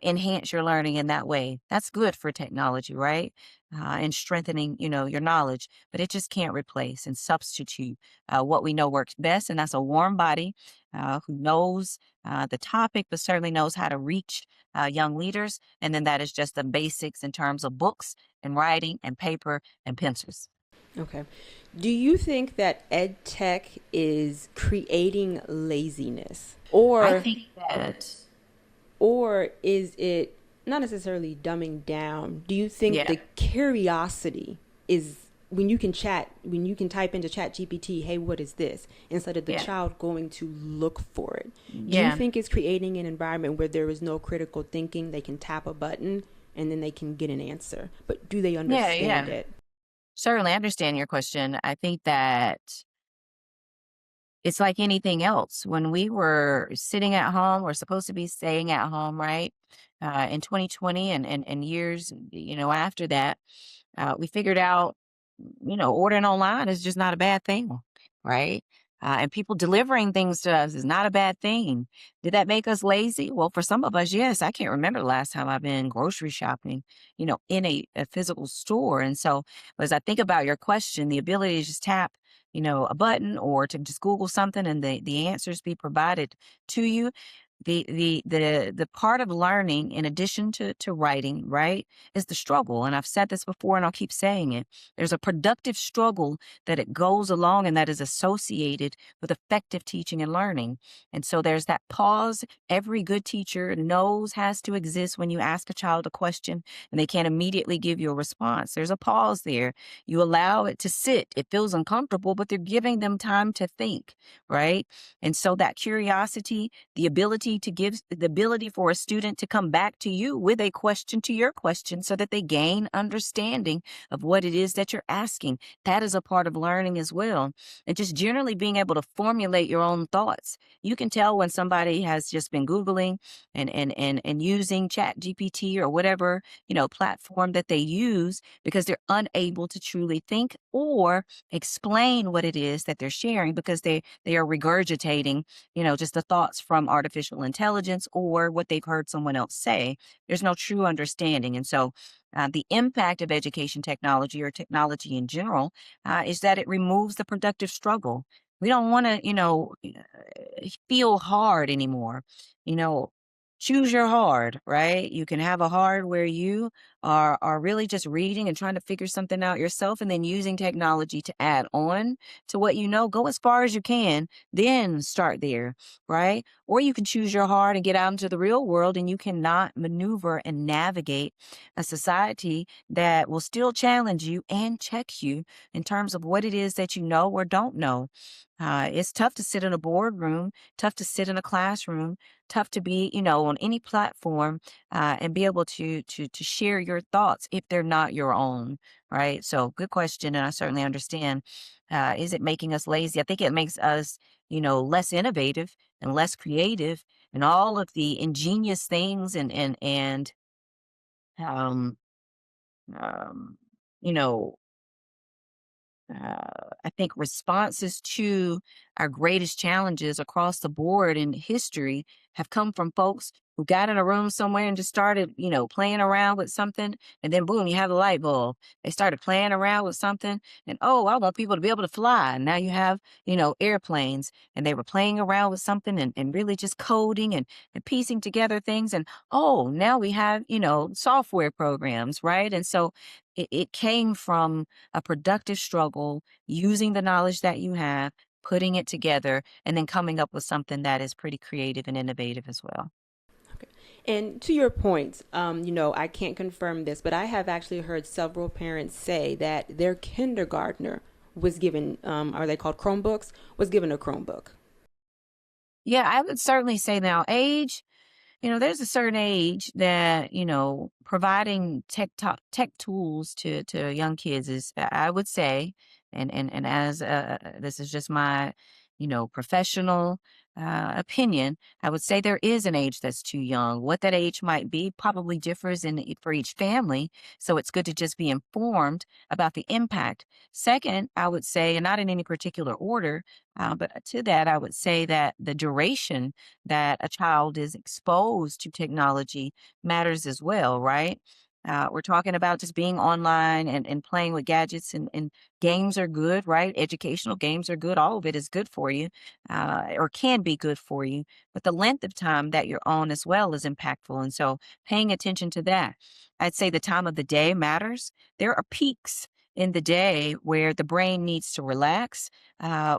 enhance your learning in that way. That's good for technology, right? And strengthening, your knowledge, but it just can't replace and substitute what we know works best. And that's a warm body who knows the topic, but certainly knows how to reach young leaders. And then that is just the basics in terms of books and writing and paper and pencils. Okay. Do you think that ed tech is creating laziness? I Or think that, or is it not necessarily dumbing down? Do you think yeah, the curiosity is when you can type into chat GPT, hey, what is this? Instead of the yeah, child going to look for it. Do you yeah, think it's creating an environment where there is no critical thinking? They can tap a button and then they can get an answer. But do they yeah, understand yeah. it? Certainly, I understand your question. I think that it's like anything else. When we were sitting at home, we're supposed to be staying at home, right? In 2020 and years, after that, we figured out, ordering online is just not a bad thing, right? And people delivering things to us is not a bad thing. Did that make us lazy? Well, for some of us, yes. I can't remember the last time I've been grocery shopping, in a physical store. And so, as I think about your question, the ability to just tap a button or to just Google something and the answers be provided to you. The part of learning, in addition to writing, right, is the struggle. And I've said this before and I'll keep saying it. There's a productive struggle that it goes along and that is associated with effective teaching and learning. And so there's that pause every good teacher knows has to exist when you ask a child a question and they can't immediately give you a response. There's a pause there. You allow it to sit. It feels uncomfortable, but they're giving them time to think, right? And so that curiosity, the ability for a student to come back to you with a question to your question so that they gain understanding of what it is that you're asking. That is a part of learning as well. And just generally being able to formulate your own thoughts. You can tell when somebody has just been Googling and using Chat GPT or whatever, platform that they use because they're unable to truly think or explain what it is that they're sharing because they are regurgitating, just the thoughts from artificial intelligence or what they've heard someone else say. There's no true understanding. And so the impact of education technology or technology in general is that it removes the productive struggle. We don't want to, feel hard anymore. You know, choose your hard, right? You can have a hard where you are really just reading and trying to figure something out yourself and then using technology to add on to what you know. Go as far as you can, then start there, right? Or you can choose your hard and get out into the real world and you cannot maneuver and navigate a society that will still challenge you and check you in terms of what it is that you know or don't know. It's tough to sit in a boardroom, tough to sit in a classroom, tough to be, on any platform and be able to share your thoughts if they're not your own, right? So, good question, and I certainly understand. Is it making us lazy? I think it makes us, less innovative and less creative, and all of the ingenious things and um, um, you know I think responses to our greatest challenges across the board in history have come from folks who got in a room somewhere and just started, playing around with something. And then boom, you have a light bulb. They started playing around with something and, oh, I want people to be able to fly. And now you have, airplanes and they were playing around with something and really just coding and piecing together things. And, oh, now we have, software programs, right? And so it came from a productive struggle, using the knowledge that you have, putting it together, and then coming up with something that is pretty creative and innovative as well. Okay. And to your point, I can't confirm this, but I have actually heard several parents say that their kindergartner was given, are they called Chromebooks, was given a Chromebook. Yeah, I would certainly say now age. There's a certain age that, providing tech tools to young kids is, I would say, and as this is just my, professional opinion, I would say there is an age that's too young. What that age might be probably differs for each family. So it's good to just be informed about the impact. Second, I would say, and not in any particular order, but to that, I would say that the duration that a child is exposed to technology matters as well, right? We're talking about just being online and playing with gadgets and games are good, right? Educational games are good. All of it is good for you or can be good for you. But the length of time that you're on as well is impactful. And so paying attention to that. I'd say the time of the day matters. There are peaks in the day where the brain needs to relax,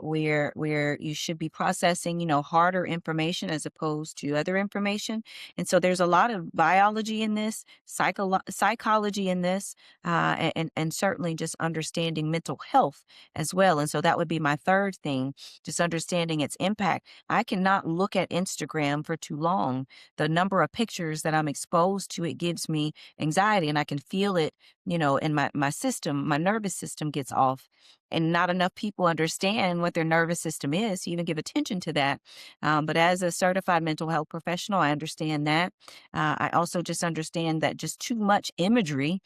where you should be processing, harder information as opposed to other information. And so there's a lot of biology in this, psychology in this, and certainly just understanding mental health as well. And so that would be my third thing, just understanding its impact. I cannot look at Instagram for too long. The number of pictures that I'm exposed to, it gives me anxiety and I can feel it, in my system, my nervous system gets off. And not enough people understand what their nervous system is to even give attention to that. But as a certified mental health professional, I understand that. I also just understand that just too much imagery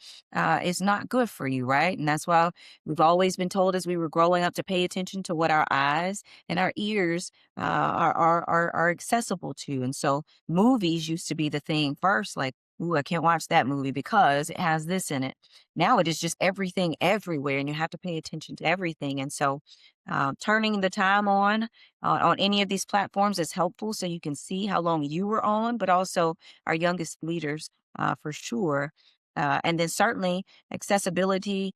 is not good for you, right? And that's why we've always been told as we were growing up to pay attention to what our eyes and our ears are accessible to. And so movies used to be the thing first, like Ooh, I can't watch that movie because it has this in it. Now it is just everything everywhere, and you have to pay attention to everything. And so, turning the time on any of these platforms is helpful, so you can see how long you were on, but also our youngest leaders, for sure. And then certainly accessibility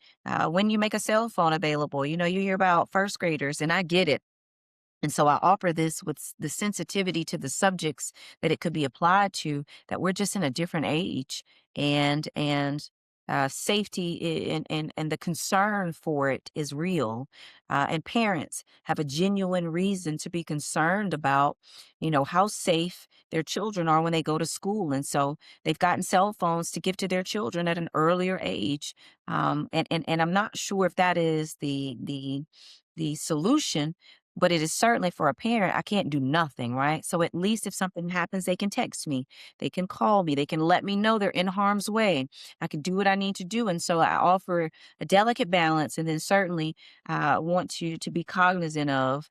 when you make a cell phone available. You hear about first graders, and I get it. And so I offer this with the sensitivity to the subjects that it could be applied to, that we're just in a different age, and safety and the concern for it is real. And parents have a genuine reason to be concerned about, how safe their children are when they go to school. And so they've gotten cell phones to give to their children at an earlier age. And I'm not sure if that is the solution, but it is certainly for a parent. I can't do nothing, right? So at least if something happens, they can text me, they can call me, they can let me know they're in harm's way. I can do what I need to do. And so I offer a delicate balance, and then certainly want to be cognizant of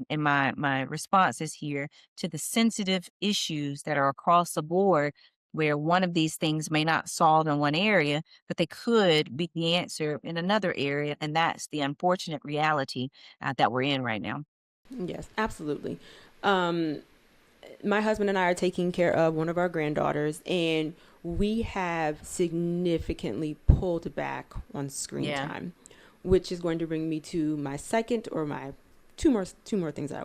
in my responses here to the sensitive issues that are across the board, where one of these things may not solve in one area, but they could be the answer in another area. And that's the unfortunate reality that we're in right now. Yes, absolutely. Um, my husband and I are taking care of one of our granddaughters, and we have significantly pulled back on screen Yeah. time, which is going to bring me to my second or my two more things that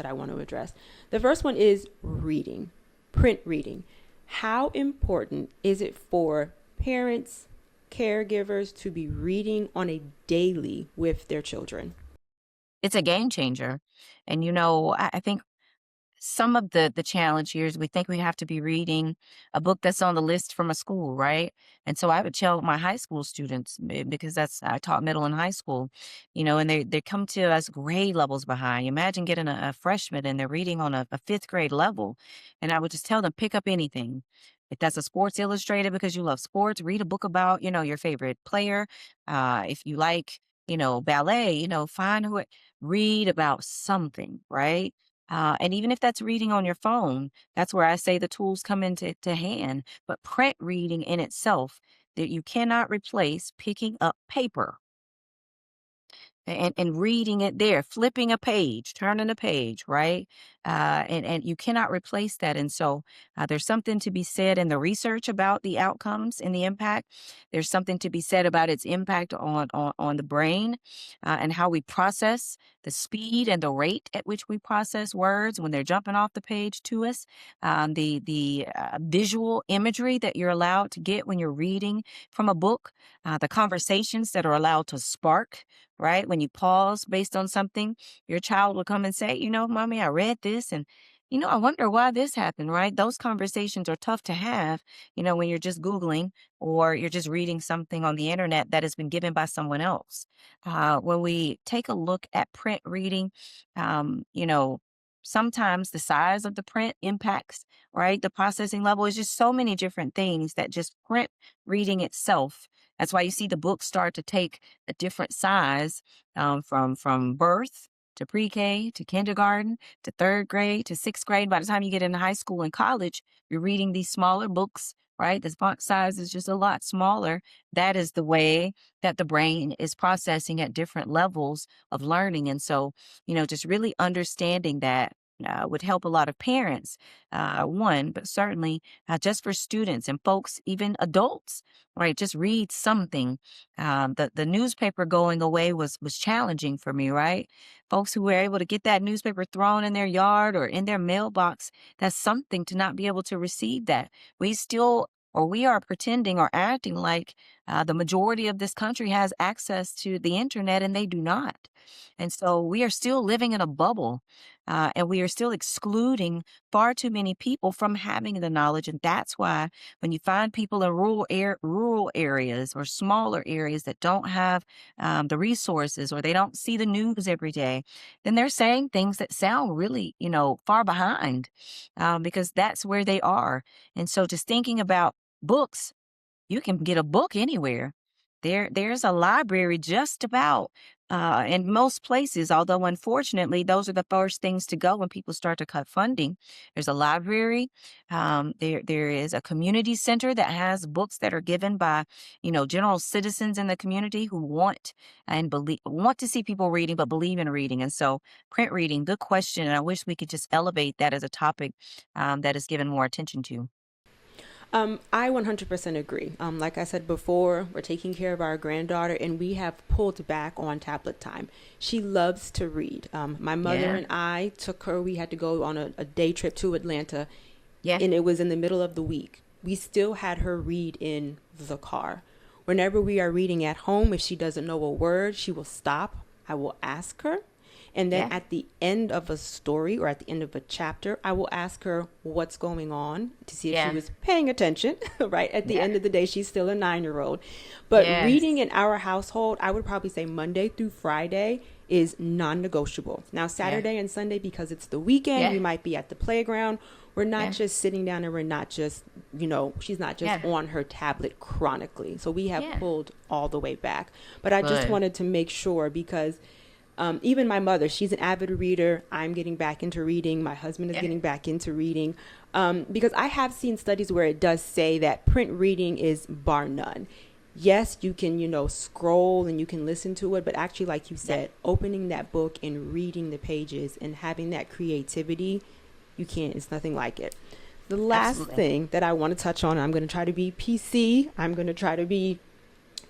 I want to address. The first one is reading, print reading. How important is it for parents, caregivers to be reading on a daily with their children? It's a game changer. And, I think some of the challenge here is we think we have to be reading a book that's on the list from a school, right? And so I would tell my high school students, because I taught middle and high school, and they come to us grade levels behind. Imagine getting a freshman and they're reading on a fifth grade level. And I would just tell them, pick up anything. If that's a Sports Illustrated because you love sports, read a book about, your favorite player. If you like, ballet, find read about something, right? And even if that's reading on your phone, that's where I say the tools come into hand. But print reading in itself, that you cannot replace picking up paper and reading it there, flipping a page, turning a page, right? And you cannot replace that. And so there's something to be said in the research about the outcomes and the impact. There's something to be said about its impact on the brain, and how we process, the speed and the rate at which we process words when they're jumping off the page to us, the visual imagery that you're allowed to get when you're reading from a book, the conversations that are allowed to spark, right? When you pause based on something, your child will come and say, Mommy, I read this, and, I wonder why this happened, right? Those conversations are tough to have, when you're just Googling or you're just reading something on the internet that has been given by someone else. When we take a look at print reading, sometimes the size of the print impacts, right? The processing level is just so many different things that just print reading itself. That's why you see the books start to take a different size, from birth to pre-K to kindergarten to third grade to sixth grade. By the time you get into high school and college, you're reading these smaller books, right? The font size is just a lot smaller. That is the way that the brain is processing at different levels of learning. And so, just really understanding that. Would help a lot of parents, one, but certainly just for students and folks, even adults, right? Just read something. The newspaper going away was challenging for me, right? Folks who were able to get that newspaper thrown in their yard or in their mailbox, that's something to not be able to receive that. We still, or we are pretending or acting like the majority of this country has access to the internet and they do not. And so we are still living in a bubble, and we are still excluding far too many people from having the knowledge. And that's why when you find people in rural areas or smaller areas that don't have the resources, or they don't see the news every day, then they're saying things that sound really, far behind, because that's where they are. And so just thinking about books, you can get a book anywhere. There's a library just about in most places, although unfortunately, those are the first things to go when people start to cut funding. There's a library. There is a community center that has books that are given by, general citizens in the community who want to see people reading, but believe in reading. And so, print reading, good question. And I wish we could just elevate that as a topic that is given more attention to. I 100% agree. Like I said before, we're taking care of our granddaughter and we have pulled back on tablet time. She loves to read. My mother Yeah. and I took her, we had to go on a day trip to Atlanta Yeah. and it was in the middle of the week. We still had her read in the car. Whenever we are reading at home, if she doesn't know a word, she will stop. I will ask her. And then Yeah. at the end of a story or at the end of a chapter, I will ask her what's going on to see if she Yeah. was paying attention, right? At the Yeah. end of the day, she's still a 9-year-old. But Yes. reading in our household, I would probably say Monday through Friday is non-negotiable. Now, Yeah. Saturday and Sunday, because it's the weekend, Yeah. we might be at the playground. We're not Yeah. just sitting down and we're not just, she's not just Yeah. on her tablet chronically. So we have Yeah. pulled all the way back. But I just Good. wanted to make sure because even my mother, she's an avid reader. I'm getting back into reading. My husband is Yeah. getting back into reading. Because I have seen studies where it does say that print reading is bar none. Yes, you can, scroll and you can listen to it, but actually, like you Yeah. said, opening that book and reading the pages and having that creativity, you can't, it's nothing like it. The last Absolutely. thing that I want to touch on, I'm going to try to be PC. I'm going to try to be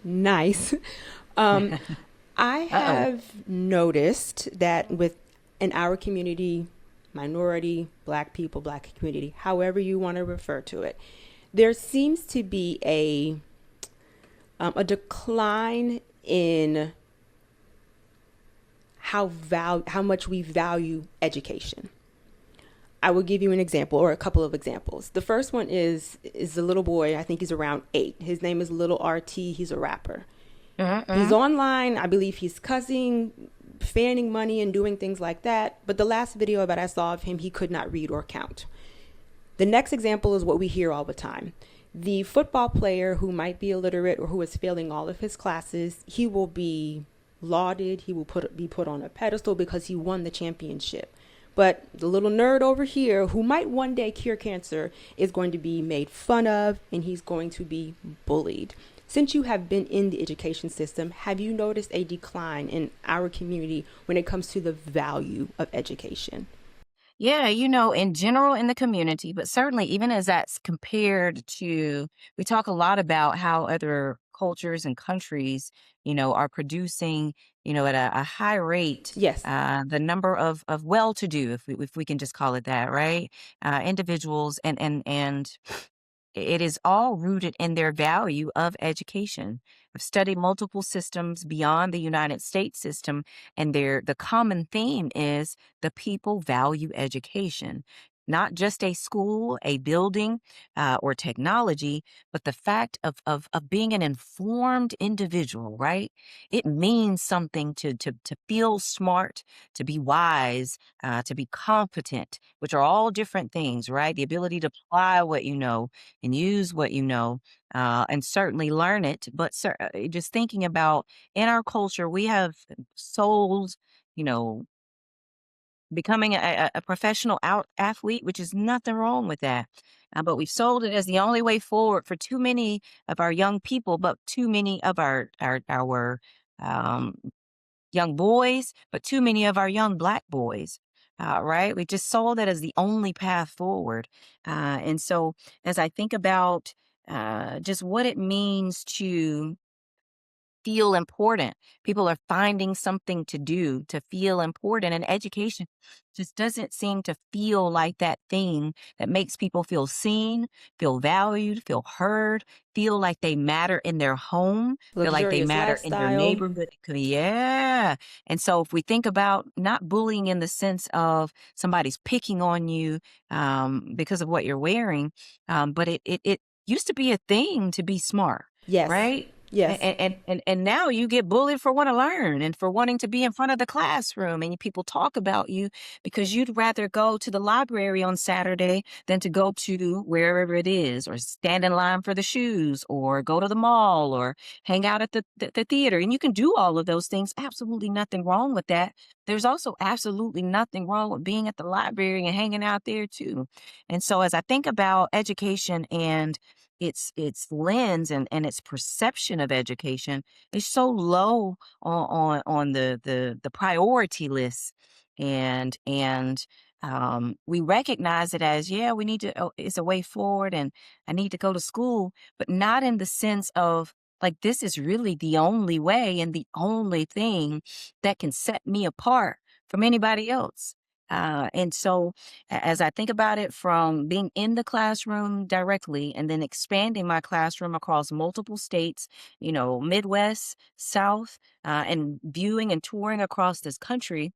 nice. Um, I Uh-oh. have noticed that in our community, minority, black people, black community, however you want to refer to it, there seems to be a decline in how much we value education. I will give you an example or a couple of examples. The first one is a little boy. I think he's around 8. His name is Little RT. He's a rapper. He's online. I believe he's cussing, fanning money, and doing things like that. But the last video that I saw of him, he could not read or count. The next example is what we hear all the time. The football player who might be illiterate or who is failing all of his classes, he will be lauded. He will be put on a pedestal because he won the championship. But the little nerd over here who might one day cure cancer is going to be made fun of and he's going to be bullied. Since you have been in the education system, have you noticed a decline in our community when it comes to the value of education? Yeah, in general in the community, but certainly even as that's compared to, we talk a lot about how other cultures and countries, are producing, at a high rate, Yes. the number of well-to-do, if we can just call it that, right? Individuals and it is all rooted in their value of education. I've studied multiple systems beyond the United States system, and the common theme is the people value education. Not just a school, a building, or technology, but the fact of being an informed individual, right? It means something to feel smart, to be wise, to be competent, which are all different things, right? The ability to apply what you know and use what you know, and certainly learn it. But just thinking about in our culture, we have souls, you know, becoming a professional athlete, which is nothing wrong with that. But we've sold it as the only way forward for too many of our young people, but too many of our um, young boys, but too many of our young Black boys. Right? We just saw that as the only path forward. And so, as I think about just what it means to feel important, people are finding something to do to feel important, and education just doesn't seem to feel like that thing that makes people feel seen, feel valued, feel heard, feel like they matter in their home, feel like they Luxurious matter in their lifestyle. neighborhood. Yeah. And so if we think about not bullying in the sense of somebody's picking on you because of what you're wearing, but it used to be a thing to be smart, Yes. right? Yes. And now you get bullied for wanting to learn and for wanting to be in front of the classroom, and people talk about you because you'd rather go to the library on Saturday than to go to wherever it is, or stand in line for the shoes, or go to the mall, or hang out at the theater. And you can do all of those things. Absolutely nothing wrong with that. There's also absolutely nothing wrong with being at the library and hanging out there too. And so as I think about education and its lens and its perception of education is so low on the priority list, and we recognize it as, yeah, we need to, oh, it's a way forward, and I need to go to school, but not in the sense of, like, this is really the only way and the only thing that can set me apart from anybody else. And so as I think about it, from being in the classroom directly and then expanding my classroom across multiple states, Midwest, South, and viewing and touring across this country,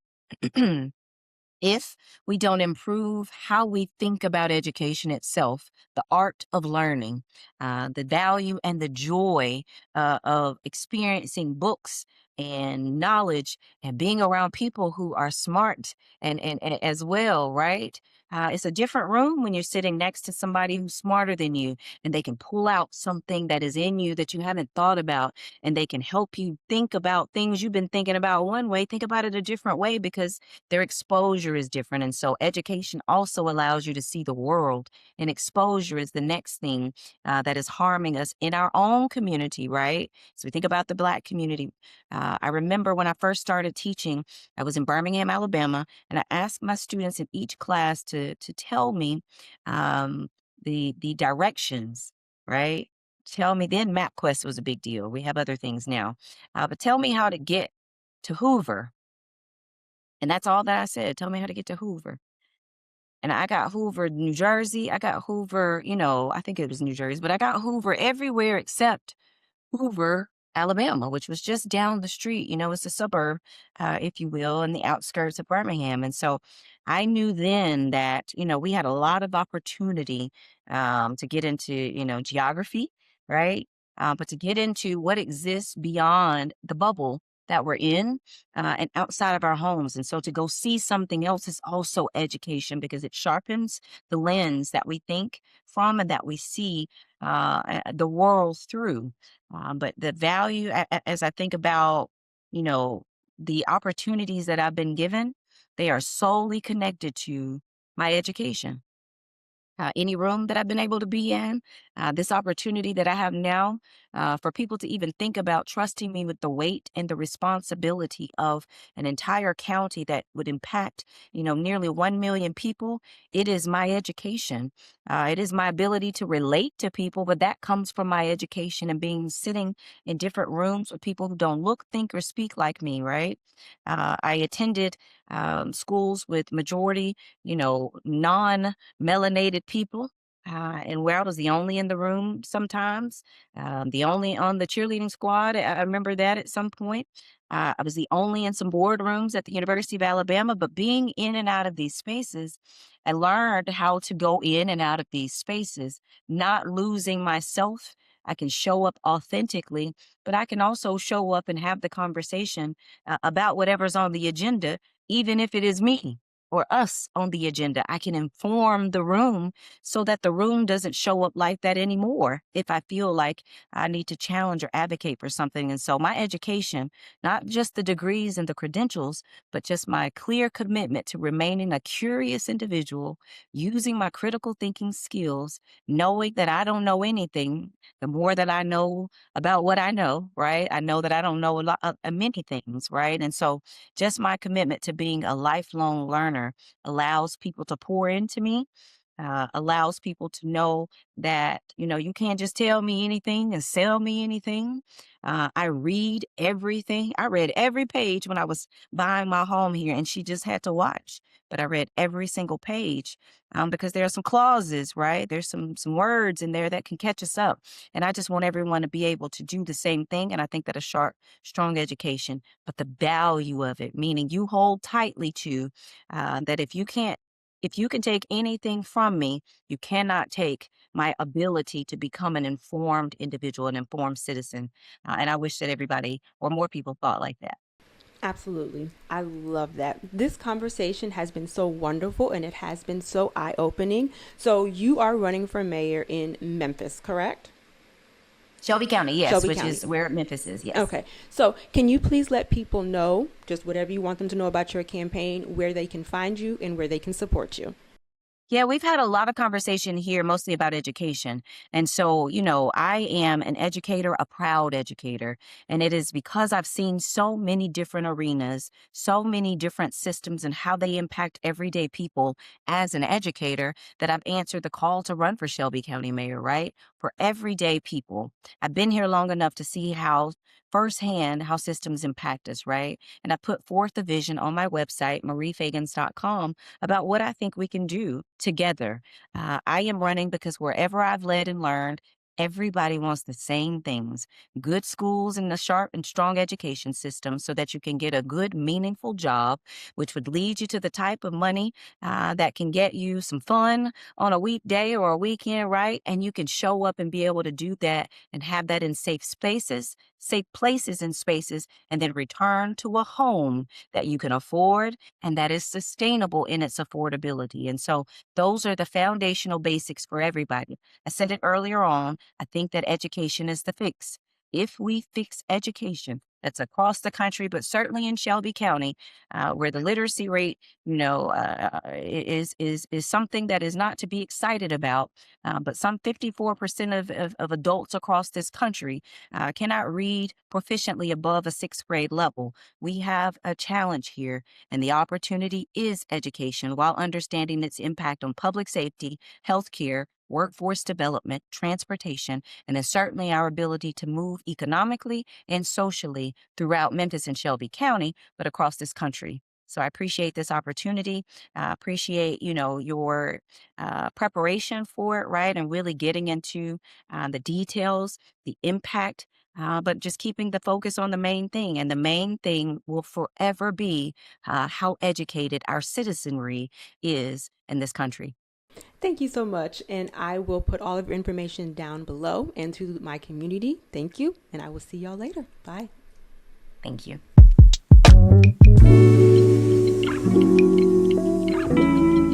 if we don't improve how we think about education itself, the art of learning, the value and the joy of experiencing books and knowledge and being around people who are smart and as well, right? It's a different room when you're sitting next to somebody who's smarter than you, and they can pull out something that is in you that you haven't thought about, and they can help you think about things you've been thinking about one way, think about it a different way, because their exposure is different. And so education also allows you to see the world, and exposure is the next thing that is harming us in our own community, right? So we think about the Black community. I remember when I first started teaching, I was in Birmingham, Alabama, and I asked my students in each class to tell me the directions, right? Tell me, then MapQuest was a big deal. We have other things now. But tell me how to get to Hoover. And that's all that I said. Tell me how to get to Hoover. And I got Hoover, New Jersey. I got Hoover, I think it was New Jersey, but I got Hoover everywhere except Hoover, Alabama, which was just down the street. It's a suburb, if you will, in the outskirts of Birmingham. And so I knew then that, we had a lot of opportunity to get into, geography, right? But to get into what exists beyond the bubble that we're in and outside of our homes. And so to go see something else is also education, because it sharpens the lens that we think from and that we see the world through. But the value, as I think about, you know, the opportunities that I've been given, they are solely connected to my education. Any room that I've been able to be in, this opportunity that I have now, for people to even think about trusting me with the weight and the responsibility of an entire county that would impact, nearly 1 million people. It is my education. It is my ability to relate to people, but that comes from my education and being sitting in different rooms with people who don't look, think, or speak like me, right? I attended schools with majority, non melanated people. And where I was the only in the room sometimes, the only on the cheerleading squad. I remember that at some point. I was the only in some boardrooms at the University of Alabama, but being in and out of these spaces, I learned how to go in and out of these spaces, not losing myself. I can show up authentically, but I can also show up and have the conversation about whatever's on the agenda, even if it is me or us on the agenda. I can inform the room so that the room doesn't show up like that anymore if I feel like I need to challenge or advocate for something. And so my education, not just the degrees and the credentials, but just my clear commitment to remaining a curious individual, using my critical thinking skills, knowing that I don't know anything. The more that I know about what I know, right? I know that I don't know a lot of many things, right? And so just my commitment to being a lifelong learner allows people to pour into me, allows people to know that, you can't just tell me anything and sell me anything. I read everything. I read every page when I was buying my home here, and she just had to watch. But I read every single page because there are some clauses, right? There's some words in there that can catch us up. And I just want everyone to be able to do the same thing. And I think that a sharp, strong education, but the value of it, meaning you hold tightly to that if you can't if you can take anything from me, you cannot take my ability to become an informed individual, an informed citizen. And I wish that everybody or more people thought like that. Absolutely. I love that. This conversation has been so wonderful and it has been so eye opening. So, you are running for mayor in Memphis, correct? Shelby County, yes, Shelby which County. is where Memphis is, yes. Okay. So, can you please let people know just whatever you want them to know about your campaign, where they can find you, and where they can support you? Yeah, we've had a lot of conversation here, mostly about education. And so, I am an educator, a proud educator. And it is because I've seen so many different arenas, so many different systems, and how they impact everyday people as an educator that I've answered the call to run for Shelby County Mayor, right? For everyday people. I've been here long enough to see how firsthand how systems impact us, right? And I put forth the vision on my website, mariefagins.com, about what I think we can do together. I am running because wherever I've led and learned, everybody wants the same things: good schools and a sharp and strong education system so that you can get a good, meaningful job, which would lead you to the type of money that can get you some fun on a weekday or a weekend, right? And you can show up and be able to do that and have that in safe spaces, safe places and spaces, and then return to a home that you can afford and that is sustainable in its affordability. And so those are the foundational basics for everybody. I said it earlier on. I think that education is the fix. If we fix education, that's across the country, but certainly in Shelby County, where the literacy rate, is something that is not to be excited about. But some 54% of adults across this country cannot read proficiently above a sixth grade level. We have a challenge here, and the opportunity is education while understanding its impact on public safety, healthcare, workforce development, transportation, and then certainly our ability to move economically and socially throughout Memphis and Shelby County, but across this country. So I appreciate this opportunity. I appreciate, your preparation for it, right? And really getting into the details, the impact, but just keeping the focus on the main thing. And the main thing will forever be how educated our citizenry is in this country. Thank you so much. And I will put all of your information down below and to my community. Thank you. And I will see y'all later. Bye. Thank you.